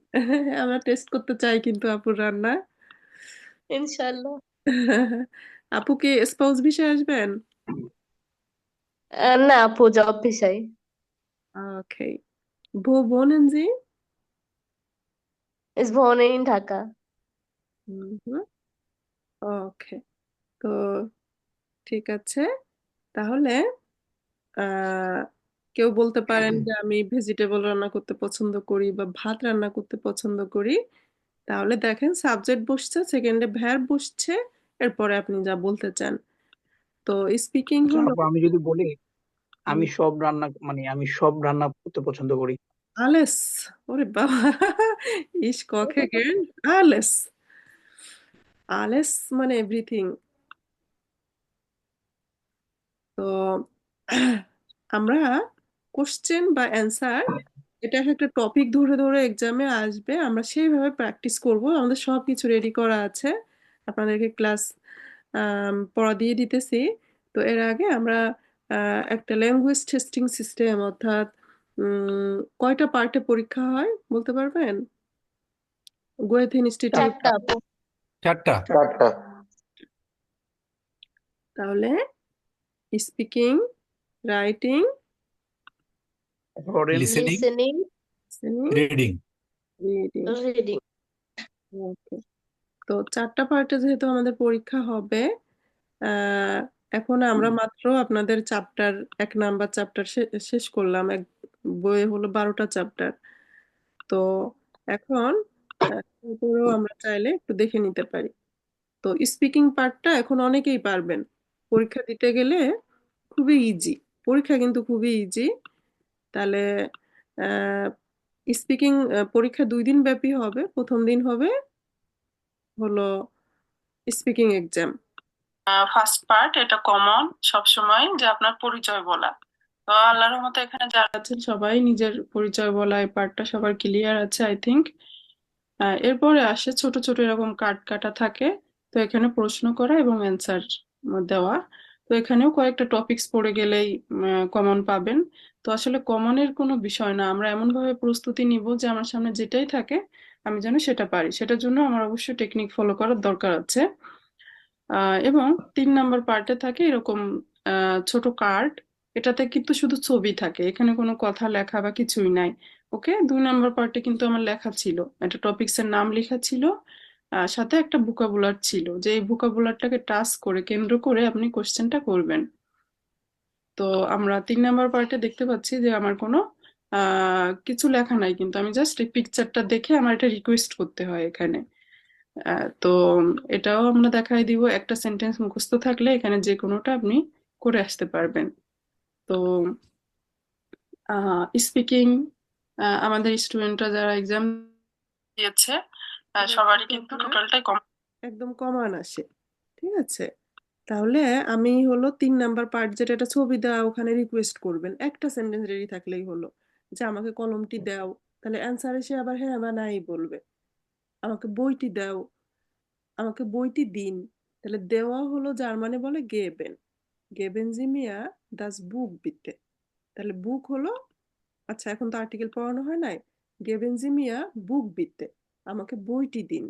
B: আমরা টেস্ট করতে চাই কিন্তু আপুর রান্না।
I: ইনশাআল্লাহ।
B: আপু কি স্পাউস ভিসায় আসবেন?
I: না আপু, জব ভিসায়।
B: ওকে। Wo wohnen Sie?
I: Ich wohne in Dhaka.
B: ওকে, তো ঠিক আছে। তাহলে আহ কেউ বলতে পারেন যে আমি ভেজিটেবল রান্না করতে পছন্দ করি বা ভাত রান্না করতে পছন্দ করি। তাহলে দেখেন সাবজেক্ট বসছে, সেকেন্ডে ভ্যার্ব বসছে, এরপরে আপনি যা বলতে চান। তো স্পিকিং
A: আচ্ছা
B: হলো
A: আপু, আমি যদি বলি আমি সব রান্না করতে পছন্দ করি।
B: আলেস। ওরে বাবা, ইস কখে গেন আলেস। আলেস মানে এভরিথিং। তো আমরা কোশ্চেন বা অ্যান্সার, এটা একটা টপিক ধরে ধরে এক্সামে আসবে, আমরা সেইভাবে প্র্যাকটিস করব। আমাদের সব কিছু রেডি করা আছে, আপনাদেরকে ক্লাস পড়া দিয়ে দিতেছি। তো এর আগে আমরা একটা ল্যাঙ্গুয়েজ টেস্টিং সিস্টেম, অর্থাৎ কয়টা পার্টে পরীক্ষা হয় বলতে পারবেন? Goethe Institute.
I: চারটা আপু।
D: চারটা।
H: চারটা।
B: তাহলে speaking, writing,
D: listening,
I: listening,
D: reading.
B: Reading.
I: Reading.
B: Okay, তো চারটা পার্টে যেহেতু আমাদের পরীক্ষা হবে, আহ, এখন আমরা মাত্র আপনাদের চ্যাপ্টার 1 নাম্বার চ্যাপ্টার শেষ করলাম। এক বইয়ে হলো 12টা চ্যাপ্টার। তো এখন এরপরেও আমরা চাইলে একটু দেখে নিতে পারি। তো স্পিকিং পার্টটা এখন অনেকেই পারবেন, পরীক্ষা দিতে গেলে খুবই ইজি। পরীক্ষা কিন্তু খুবই ইজি। তাহলে স্পিকিং পরীক্ষা 2 দিন ব্যাপী হবে। প্রথম দিন হবে হলো স্পিকিং এক্সাম। ফার্স্ট পার্ট এটা কমন সবসময়, যে আপনার পরিচয় বলা। তো আল্লাহর রহমতে এখানে যারা আছেন সবাই নিজের পরিচয় বলা, এই পার্টটা সবার ক্লিয়ার আছে আই থিংক। এরপরে আসে ছোট ছোট এরকম কার্ড কাটা থাকে, তো এখানে প্রশ্ন করা এবং অ্যান্সার দেওয়া। তো এখানেও কয়েকটা টপিকস পড়ে গেলেই কমন পাবেন। তো আসলে কমনের কোনো বিষয় না, আমরা এমন ভাবে প্রস্তুতি নিব যে আমার সামনে যেটাই থাকে আমি যেন সেটা পারি, সেটার জন্য আমার অবশ্যই টেকনিক ফলো করার দরকার আছে। এবং 3 নাম্বার পার্টে থাকে এরকম ছোট কার্ড, এটাতে কিন্তু শুধু ছবি থাকে, এখানে কোনো কথা লেখা বা কিছুই নাই। ওকে, 2 নাম্বার পার্টে কিন্তু আমার লেখা ছিল, একটা টপিকস এর নাম লেখা ছিল, সাথে একটা ভোকাবুলার ছিল, যে এই ভোকাবুলারটাকে টাচ করে কেন্দ্র করে আপনি কোশ্চেনটা করবেন। তো আমরা 3 নাম্বার পার্টে দেখতে পাচ্ছি যে আমার কোনো কিছু লেখা নাই, কিন্তু আমি জাস্ট এই পিকচারটা দেখে আমার এটা রিকোয়েস্ট করতে হয় এখানে। তো এটাও আমরা দেখাই দিব, একটা সেন্টেন্স মুখস্থ থাকলে এখানে যে কোনোটা আপনি করে আসতে পারবেন। তো স্পিকিং আমাদের স্টুডেন্টরা যারা এক্সাম দিয়েছে সবারই কিন্তু টোটালটাই একদম কমান আসে, ঠিক আছে? তাহলে আমি হলো 3 নাম্বার পার্ট, যেটা একটা ছবি দেওয়া, ওখানে রিকোয়েস্ট করবেন, একটা সেন্টেন্স রেডি থাকলেই হলো, যে আমাকে কলমটি দাও, তাহলে অ্যান্সার এসে আবার হ্যাঁ বা নাই বলবে। আমাকে বইটি দাও, আমাকে বইটি দিন, তাহলে দেওয়া হলো জার্মানে বলে গেবেন, গেবেন জি মিয়া দাস বুক বিতে, তাহলে বুক হলো, আচ্ছা এখন তো আর্টিকেল পড়ানো হয় নাই, গেবেন জি মিয়া বুক বিতে, আমাকে বইটি দিন।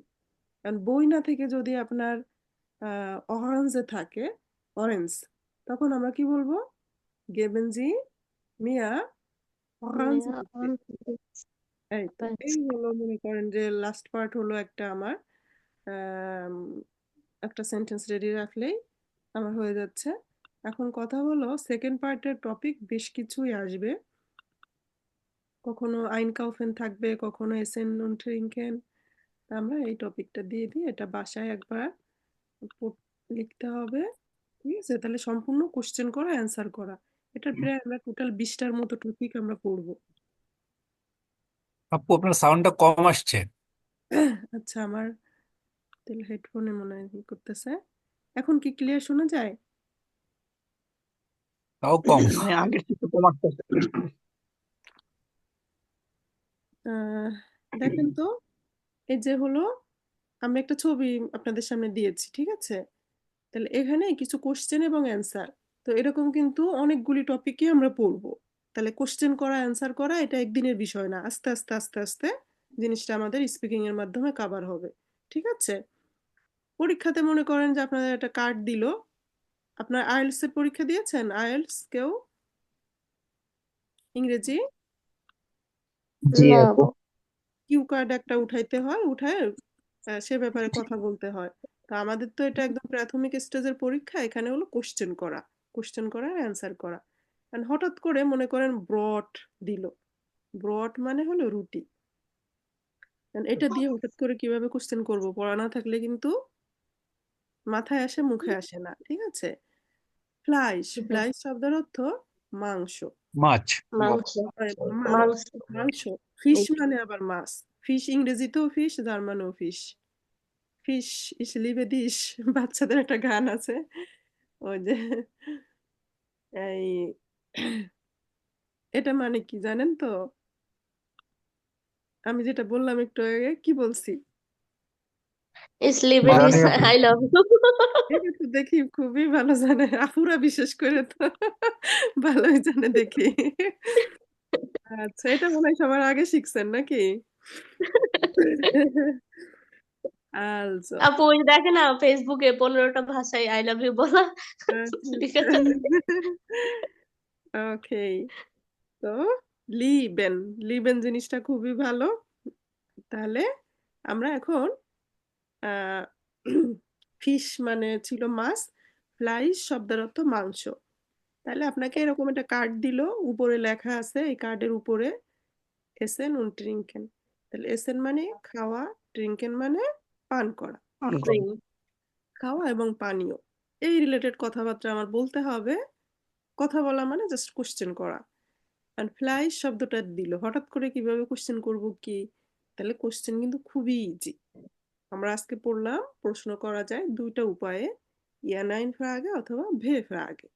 B: কারণ বই না থেকে যদি আপনার অরেঞ্জে থাকে, অরেঞ্জ, তখন আমরা কি বলবো? গেবেন জি মিয়া অরেঞ্জ
E: Mehr
B: বিতে।
E: und
B: এই তো, এই হলো মনে করেন যে লাস্ট পার্ট হলো একটা আমার আম, একটা সেন্টেন্স রেডি রাখলেই আমার হয়ে যাচ্ছে। এখন কথা হলো সেকেন্ড পার্টের টপিক বেশ কিছুই আসবে, কখনো আইনকাউফেন থাকবে, কখনো এসেন und trinken। আমরা এই টপিকটা দিয়ে দিই, এটা বাসায় একবার লিখতে হবে, ঠিক আছে? তাহলে সম্পূর্ণ কোশ্চেন করা, অ্যান্সার করা, এটার প্রায় আমরা টোটাল 20টার মতো টপিক আমরা পড়বো।
D: আপু আপনার সাউন্ডটা কম আসছে।
B: আচ্ছা, আমার তাহলে হেডফোনে মনে হয় ই করতেছে। এখন কি ক্লিয়ার শোনা যায়?
D: তাও কম।
A: মানে আগের থেকে কম আসতেছে।
B: আহ, দেখেন তো, এই যে হলো আমি একটা ছবি আপনাদের সামনে দিয়েছি, ঠিক আছে? তাহলে এখানে কিছু কোশ্চেন এবং অ্যান্সার, তো এরকম কিন্তু অনেকগুলি টপিকই আমরা পড়বো। তাহলে কোশ্চেন করা, অ্যান্সার করা এটা একদিনের বিষয় না, আস্তে আস্তে আস্তে আস্তে জিনিসটা আমাদের স্পিকিং এর মাধ্যমে কভার হবে, ঠিক আছে? পরীক্ষাতে মনে করেন যে আপনাদের একটা কার্ড দিল, আপনার আইএলটিএস এর পরীক্ষা দিয়েছেন? আইএলটিএস কেউ ইংরেজি
A: জি
E: না
A: আপু।
B: কিউ কার্ড একটা উঠাইতে হয়, উঠায় সে ব্যাপারে কথা বলতে হয়। তো আমাদের তো এটা একদম প্রাথমিক স্টেজের পরীক্ষা, এখানে হলো কোশ্চেন করা, কোশ্চেন করা অ্যান্সার করা। আর হঠাৎ করে মনে করেন ব্রড দিল, ব্রড মানে হলো রুটি, And এটা দিয়ে হঠাৎ করে কিভাবে কোশ্চেন করব? পড়া না থাকলে কিন্তু মাথায় আসে, মুখে আসে না, ঠিক আছে? ফ্লাইশ, ফ্লাইশ শব্দের অর্থ মাংস,
D: মাছ।
E: মাংস,
B: আর
E: মাংস,
B: মাংস। ফিশ
E: এই
B: মানে আবার মাছ, ফিশ ইংরেজিতেও ফিশ, জার্মানেও ফিশ, ফিশ ইস লিবে দিস, বাচ্চাদের একটা গান আছে, ওই যে এই এটা মানে কি জানেন তো? আমি যেটা বললাম একটু আগে, কি বলছি?
E: ich liebe dich,
A: জানি আপু।
E: I love you.
B: এটা তো দেখি খুবই ভালো জানে, আপুরা বিশেষ করে তো ভালোই জানে দেখি। আচ্ছা, এটা মনে হয় সবার আগে শিখছেন নাকি? আলসো,
I: আপু ওই যে দেখে না ফেসবুকে 15টা ভাষায় আই লাভ ইউ বলা লিখে থাকে।
B: ওকে, তো লিবেন, লিবেন জিনিসটা খুবই ভালো। তাহলে আমরা এখন ফিশ মানে ছিল মাছ, ফ্লাইশ শব্দের অর্থ মাংস। তাহলে আপনাকে এরকম একটা কার্ড দিল, উপরে লেখা আছে এই কার্ডের উপরে এসেন উন ট্রিঙ্কেন, তাহলে এসেন মানে খাওয়া, ট্রিঙ্কেন মানে পান করা,
A: আনকমন।
B: ড্রিঙ্ক, খাওয়া এবং পানীয়, এই রিলেটেড কথাবার্তা আমার বলতে হবে। কথা বলা মানে জাস্ট কোশ্চেন করা। আর ফ্লাইশ শব্দটা দিল, হঠাৎ করে কিভাবে কোশ্চেন করব কি? তাহলে কোশ্চেন কিন্তু খুবই ইজি। আমরা আজকে পড়লাম প্রশ্ন করা যায় 2টা উপায়ে, ইয়া নাইন ফ্রাগে অথবা ভে ফ্রাগে।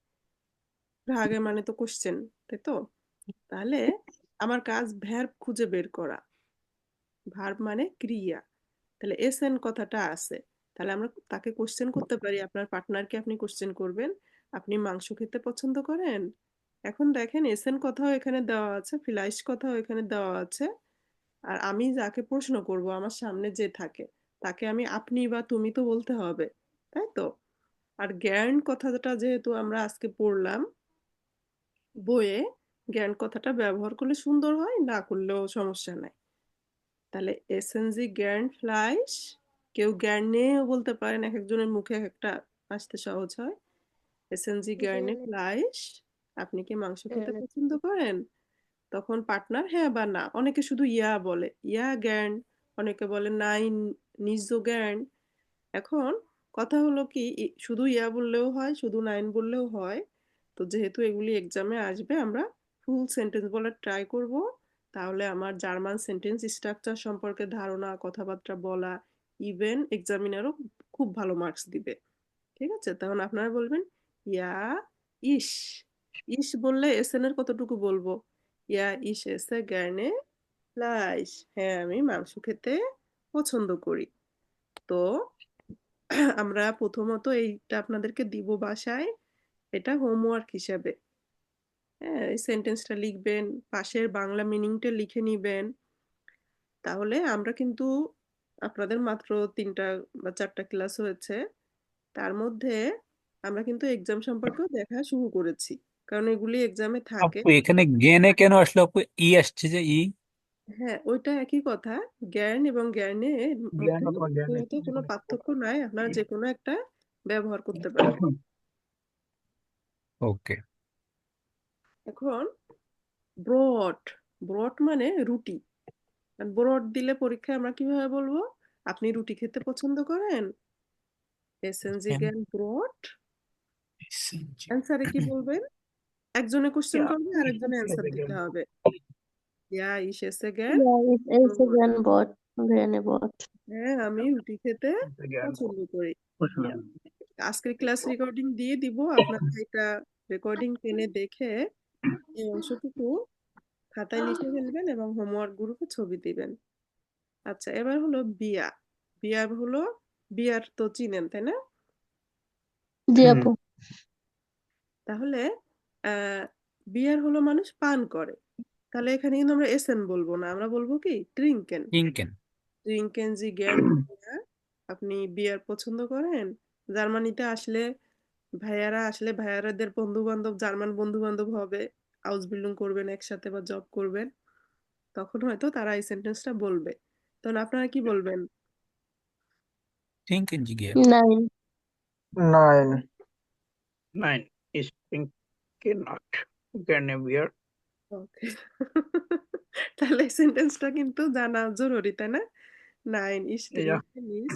B: ফ্রাগে মানে তো কোশ্চেন, তাই তো? তাহলে আমার কাজ ভ্যার্ব খুঁজে বের করা, ভার্ব মানে ক্রিয়া, তাহলে এসএন কথাটা আছে, তাহলে আমরা তাকে কোশ্চেন করতে পারি, আপনার পার্টনারকে আপনি কোশ্চেন করবেন, আপনি মাংস খেতে পছন্দ করেন? এখন দেখেন এসএন কথাও এখানে দেওয়া আছে, ফ্লাইশ কথাও এখানে দেওয়া আছে, আর আমি যাকে প্রশ্ন করব আমার সামনে যে থাকে তাকে আমি আপনি বা তুমি তো বলতে হবে, তাই তো? আর জ্ঞান কথাটা যেহেতু আমরা আজকে পড়লাম বইয়ে, জ্ঞান কথাটা ব্যবহার করলে সুন্দর হয়, না করলেও সমস্যা নাই। তাহলে এসএনজি জ্ঞান ফ্লাইস, কেউ জ্ঞান নিয়েও বলতে পারেন, এক একজনের মুখে এক একটা আসতে সহজ হয়। এসএনজি জ্ঞানে
I: gerne,
B: ফ্লাইস, আপনি কি মাংস খেতে
I: gerne.
B: পছন্দ করেন? তখন পার্টনার হ্যাঁ বা না, অনেকে শুধু ইয়া বলে, ইয়া জ্ঞান, অনেকে বলে নাইন নিজ জ্ঞান। এখন কথা হলো কি, শুধু ইয়া বললেও হয়, শুধু নাইন বললেও হয়। তো যেহেতু এগুলি এক্সামে আসবে, আমরা ফুল সেন্টেন্স বলার ট্রাই করব। তাহলে আমার জার্মান সেন্টেন্স স্ট্রাকচার সম্পর্কে ধারণা, কথাবার্তা বলা, ইভেন এক্সামিনারও খুব ভালো মার্কস দিবে। ঠিক আছে? তখন আপনারা বলবেন ইয়া ইস। ইস বললে এসএন এর কতটুকু বলবো? ইয়া ইস এসে গ্যানে ফ্লাইস, হ্যাঁ আমি মাংস খেতে পছন্দ করি। তো আমরা প্রথমত এইটা আপনাদেরকে দিব বাসায়, এটা হোমওয়ার্ক হিসাবে। হ্যাঁ, এই সেন্টেন্সটা লিখবেন, পাশের বাংলা মিনিংটা লিখে নিবেন। তাহলে আমরা কিন্তু, আপনাদের মাত্র 3টা বা 4টা ক্লাস হয়েছে, তার মধ্যে আমরা কিন্তু এক্সাম সম্পর্কেও দেখা শুরু করেছি, কারণ এগুলি এক্সামে থাকে।
D: আপু এখানে গেনে কেন আসলো আপু? ই আসছে যে ই।
B: হ্যাঁ, ওইটা একই কথা। জ্ঞান এবং জ্ঞানের
A: জ্ঞান
B: মধ্যে
A: অথবা জ্ঞানের
B: মূলত কোনো পার্থক্য নাই, আপনারা যে কোনো একটা ব্যবহার করতে পারবেন।
D: ওকে।
B: এখন ব্রড, ব্রড মানে রুটি। ব্রড দিলে পরীক্ষায় আমরা কিভাবে বলবো? আপনি রুটি খেতে পছন্দ করেন? এসএনজি জ্ঞান ব্রড। অ্যান্সারে কি বলবেন? একজনে কোশ্চেন করবে আর একজনে অ্যান্সার দিতে হবে। ইয়া ইস এসে জ্ঞান
E: Ja, ich esse gern Brot, gerne Brot.
B: হ্যাঁ আমি রুটি খেতে পছন্দ করি। আজকের ক্লাস রেকর্ডিং দিয়ে দিব, আপনারা এটা রেকর্ডিং টেনে দেখে এই অংশটুকু খাতায় লিখে ফেলবেন এবং হোমওয়ার্ক গ্রুপে ছবি দিবেন। আচ্ছা, এবার হলো বিয়া। বিয়া হলো, বিয়ার তো চিনেন তাই না?
E: জি আপু।
B: তাহলে বিয়ার হলো মানুষ পান করে। তাহলে এখানে কিন্তু আমরা এসেন বলবো না, আমরা বলবো কি ট্রিঙ্কেন।
D: ইনকেন।
B: ট্রিঙ্কেন জি জ্ঞান বিয়া। আপনি বিয়ার পছন্দ করেন? জার্মানিতে আসলে ভাইয়ারা আসলে ভাইয়ারাদের বন্ধু বান্ধব জার্মান বন্ধু বান্ধব হবে, আউসবিল্ডিং করবেন একসাথে বা জব করবেন, তখন হয়তো তারা এই সেন্টেন্সটা বলবে। তখন আপনারা কি বলবেন?
D: ইনকেন জি গিয়ে।
E: Nein.
F: Nein.
A: Nein, ich trinke not gerne Bier.
B: ওকে। তাহলে এই সেন্টেন্সটা কিন্তু জানা জরুরি, তাই না? নাইন ইস
A: Ja,
B: ট্রিঙ্কে নিস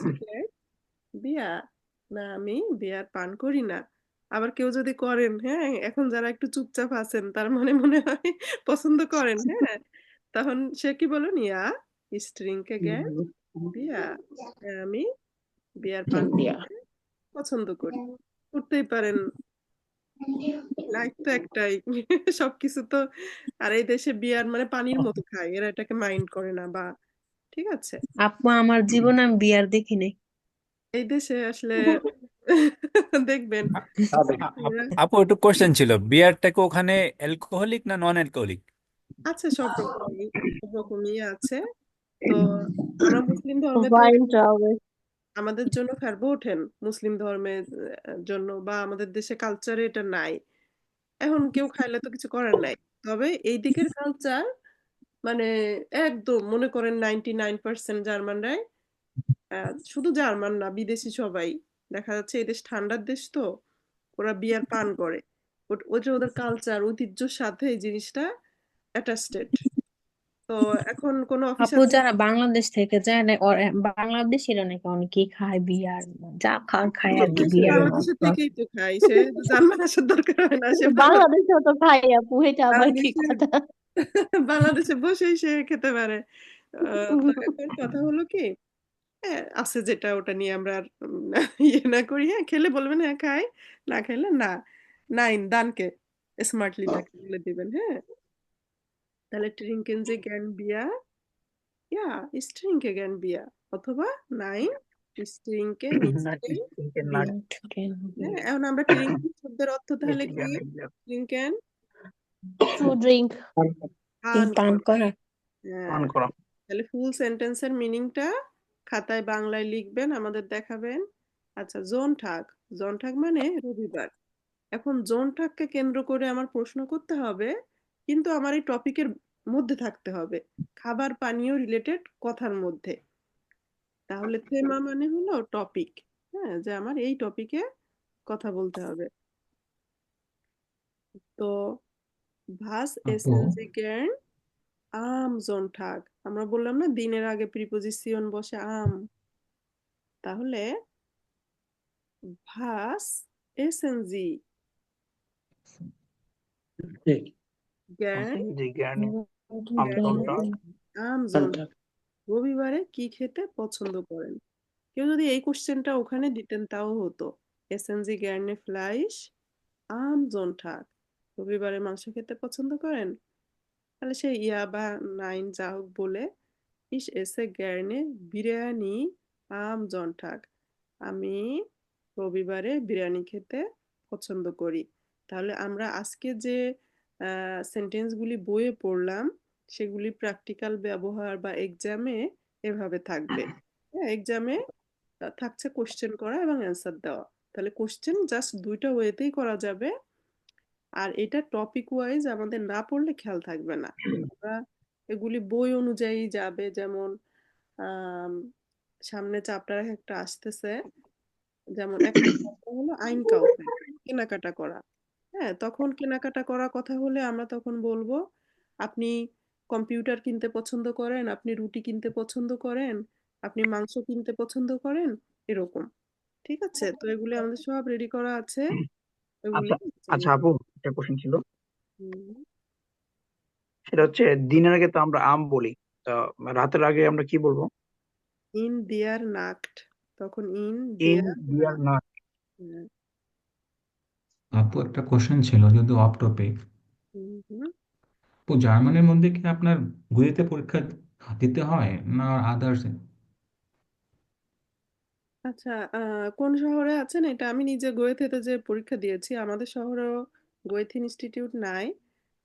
B: বিয়া, না আমি বিয়ার পান করি না। আবার কেউ যদি করেন, হ্যাঁ এখন যারা একটু চুপচাপ আছেন তার মনে মনে হয় পছন্দ করেন, হ্যাঁ তখন সে কি বলুন, ইয়া ইস ট্রিঙ্কে গে বিয়া, হ্যাঁ আমি বিয়ার পান
A: Bier.
B: করতে পছন্দ করি। করতেই পারেন, লাইফ তো একটাই। সবকিছু তো, আর এই দেশে বিয়ার মানে পানির মতো খায়, এরা এটাকে মাইন্ড করে না বা, ঠিক আছে?
N: আপু আমার জীবনে আমি বিয়ার দেখি নাই।
B: এই দেশে আসলে দেখবেন
D: আপু একটু কোশ্চেন ছিল, বিয়ারটাকে ওখানে অ্যালকোহলিক না নন অ্যালকোহলিক?
B: আছে, সব রকমই আছে। তো আমরা মুসলিম ধর্মে তো
E: Wein Traube.
B: আমাদের জন্য খারবো ওঠেন, মুসলিম ধর্মের জন্য বা আমাদের দেশে কালচারে এটা নাই। এখন কেউ খাইলে তো কিছু করার নাই। তবে এই দিকের কালচার মানে একদম মনে করেন 99% জার্মানরাই, শুধু জার্মান না বিদেশি সবাই, দেখা যাচ্ছে এই দেশ ঠান্ডার দেশ তো ওরা বিয়ার পান করে। ওটা ওদের কালচার ঐতিহ্যের সাথে এই জিনিসটা অ্যাটাচড। তো এখন কোন
N: আপু
B: অফিসার,
N: যারা বাংলাদেশ থেকে যায় না বাংলাদেশিরা নাকি অনেকেই খায় বিয়ার, যা খাওয়ার খায় আর কি
B: সে
N: বিয়ার।
B: বাংলাদেশের থেকেই তো খাই, সে জার্মান আসার দরকার হয় না, সে
E: বাংলাদেশেও তো খাই আপু, এটা আবার কি
B: বাংলাদেশে
E: কথা?
B: বাংলাদেশে বসেই সে খেতে পারে। তো এখন কথা হলো কি, আছে যেটা ওটা নিয়ে আমরা আর ইয়ে না করি, হ্যাঁ খেলে বলবেন হ্যাঁ খাই, না খাইলে না। নাইন দানকে স্মার্টলি তাকে বলে দিবেন, হ্যাঁ। তাহলে ট্রিঙ্কেন যে জ্ঞান বিয়া, ইয়া স্ট্রিংকে জ্ঞান বিয়া, অথবা নাইন স্ট্রিংকে
A: not
B: নিশ্চয়ই
A: ich trinke not
B: বিয়া। হ্যাঁ, এখন আমরা ট্রিঙ্কেন শব্দের অর্থ তাহলে
A: nicht
B: কি?
A: gerne Bier.
B: ট্রিঙ্কেন
E: To drink.
B: পান
N: পান
B: করা,
N: করা।
B: হ্যাঁ
A: পান করা।
B: তাহলে ফুল সেন্টেন্সের মিনিংটা খাতায় বাংলায় লিখবেন, আমাদের দেখাবেন। আচ্ছা, জোনঠাক মানে রবিবার। এখন জোনঠাককে কেন্দ্র করে আমার প্রশ্ন করতে হবে, কিন্তু আমার এই টপিকের মধ্যে থাকতে হবে, খাবার পানীয় রিলেটেড কথার মধ্যে। তাহলে থেমা মানে হলো টপিক, হ্যাঁ, যে আমার এই টপিকে কথা বলতে হবে। তো ভাস
C: আপু
B: এসেন্সি গের্ন আম জোনঠাক, আমরা বললাম না দিনের আগে প্রিপোজিশন বসে আম, তাহলে ভাস এসেন্সি গের্ন
A: জি জ্ঞানী আমজনটা
B: আম জোনঠাক, রবিবারে কি খেতে পছন্দ করেন। কেউ যদি এই কোশ্চেনটা ওখানে দিতেন তাও হতো, এসেন্সি গের্নে ফ্লাইশ আম জোনঠাক, রবিবারে মাংস খেতে পছন্দ করেন। তাহলে সে ইয়া বা নাইন যা হোক বলে ইস এসে গ্যারনে বিরিয়ানি আম জনঠাক, আমি রবিবারে বিরিয়ানি খেতে পছন্দ করি। তাহলে আমরা আজকে যে সেন্টেন্সগুলি বইয়ে পড়লাম সেগুলি প্র্যাকটিক্যাল ব্যবহার বা এক্সামে এভাবে থাকবে। হ্যাঁ, এক্সামে থাকছে কোশ্চেন করা এবং অ্যান্সার দেওয়া। তাহলে কোশ্চেন জাস্ট দুইটা ওয়েতেই করা যাবে, আর এটা টপিক ওয়াইজ আমাদের না পড়লে খেয়াল থাকবে না। আমরা এগুলি বই অনুযায়ী যাবে, যেমন আম, সামনে চ্যাপ্টার একটা আসতেছে, যেমন একটা চ্যাপ্টার হলো আইন কাউফে, কেনাকাটা করা। হ্যাঁ, তখন কেনাকাটা করা কথা হলে আমরা তখন বলবো আপনি কম্পিউটার কিনতে পছন্দ করেন, আপনি রুটি কিনতে পছন্দ করেন, আপনি মাংস কিনতে পছন্দ করেন, এরকম। ঠিক আছে, তো এগুলি আমাদের সব রেডি করা আছে, এগুলি
A: আচ্ছা আচ্ছা আপু, একটা কোশ্চেন ছিল,
B: হুম,
A: সেটা হচ্ছে দিনের আগে তো আমরা আম বলি, তা রাতের আগে আমরা কি বলবো?
B: ইন দেয়ার নাক্ট, তখন ইন
A: ইন
B: দেয়ার
A: ডিয়ার না।
C: আপু একটা কোশ্চেন ছিল যদি অফ টপিক। আপু জার্মানির মধ্যে কি আপনার গুয়েতে পরীক্ষা দিতে হয় না আদার্স?
B: আচ্ছা, কোন শহরে আছেন এটা আমি নিজে গোয়েথেতে যে পরীক্ষা দিয়েছি, আমাদের শহরেও গোয়েথ ইনস্টিটিউট নাই।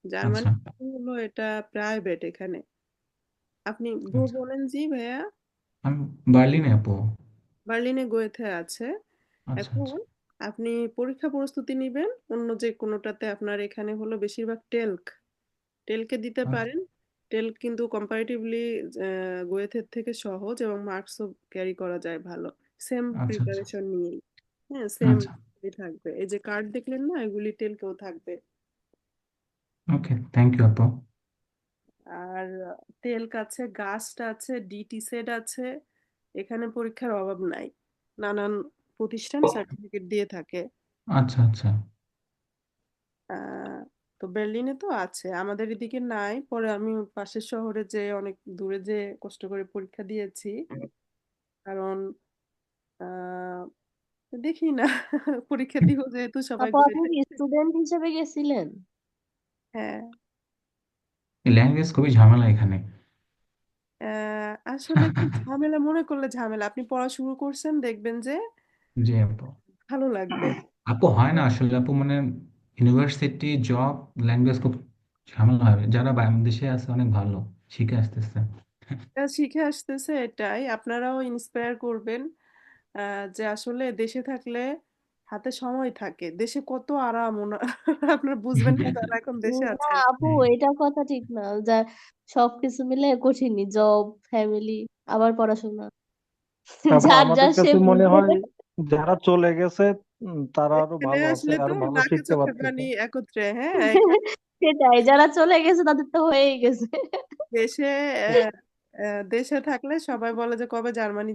B: জার্মানি
C: আচ্ছা
B: হলো এটা প্রাইভেট এখানে। আপনি
C: আচ্ছা,
B: বলেন জি ভাইয়া।
C: আমি বার্লিনে আপু।
B: বার্লিনে গোয়েথে আছে।
C: আচ্ছা
B: এখন
C: আচ্ছা
B: আপনি পরীক্ষা প্রস্তুতি নিবেন অন্য যে কোনোটাতে, আপনার এখানে হলো বেশিরভাগ টেলকে দিতে
C: আচ্ছা
B: পারেন। টেল কিন্তু কম্পারেটিভলি গোয়েথের থেকে সহজ এবং মার্কসও ক্যারি করা যায় ভালো, সেম
C: আচ্ছা আচ্ছা
B: প্রিপারেশন নিয়েই। হ্যাঁ, সেম
C: আচ্ছা।
B: থাকবে, এই যে কার্ড দেখলেন না, এগুলি টেলকেও থাকবে।
C: ওকে, থ্যাংক ইউ আপু।
B: আর টেলক আছে, গাস্ট আছে, ডিটি সেট আছে, এখানে পরীক্ষার অভাব নাই, নানান প্রতিষ্ঠান সার্টিফিকেট দিয়ে থাকে।
C: আচ্ছা আচ্ছা
B: আহ, তো বার্লিনে তো আছে, আমাদের এদিকে নাই। পরে আমি পাশের শহরে যে অনেক দূরে যে কষ্ট করে পরীক্ষা দিয়েছি, কারণ আহ, দেখি না পরীক্ষা দিব যেহেতু সবাই
I: আপু
B: বলে
I: আপনি কি
B: থাকে।
I: স্টুডেন্ট হিসেবে গেছিলেন?
B: হ্যাঁ,
C: ল্যাঙ্গুয়েজ খুবই ঝামেলা এখানে।
B: আসলে কি ঝামেলা মনে করলে ঝামেলা, আপনি পড়া শুরু করছেন দেখবেন যে
C: জি আপু।
B: ভালো লাগবে।
C: আপু হয় না আসলে আপু, মানে ইউনিভার্সিটি জব ল্যাঙ্গুয়েজ খুব ঝামেলা হবে। যারা দেশে আছে অনেক ভালো শিখে আসতেছে।
B: শিখে আসতেছে, এটাই আপনারাও ইন্সপায়ার করবেন, যে আসলে দেশে থাকলে হাতে সময় থাকে, দেশে কত আরাম আপনারা বুঝবেন না যারা এখন দেশে
I: না
B: আছেন।
I: আপু, এটা কথা ঠিক না, যা সবকিছু মিলে কঠিনই, জব, ফ্যামিলি, আবার পড়াশোনা,
F: তারপর
I: যার
F: আমাদের
I: যার সে
F: কাছে মনে
I: বুঝবে।
F: হয় যারা চলে গেছে তারা আরো
B: এখানে
F: ভালো আছে,
B: আসলে তো
F: আরো ভালো
B: নাকে
F: শিখতে
B: চোখে পানি
F: পারতেছে।
B: একত্রে, হ্যাঁ এখানে
I: সেটাই, যারা চলে গেছে তাদের তো হয়েই গেছে।
B: দেশে থাকলে সবাই বলে যে কবে জার্মানি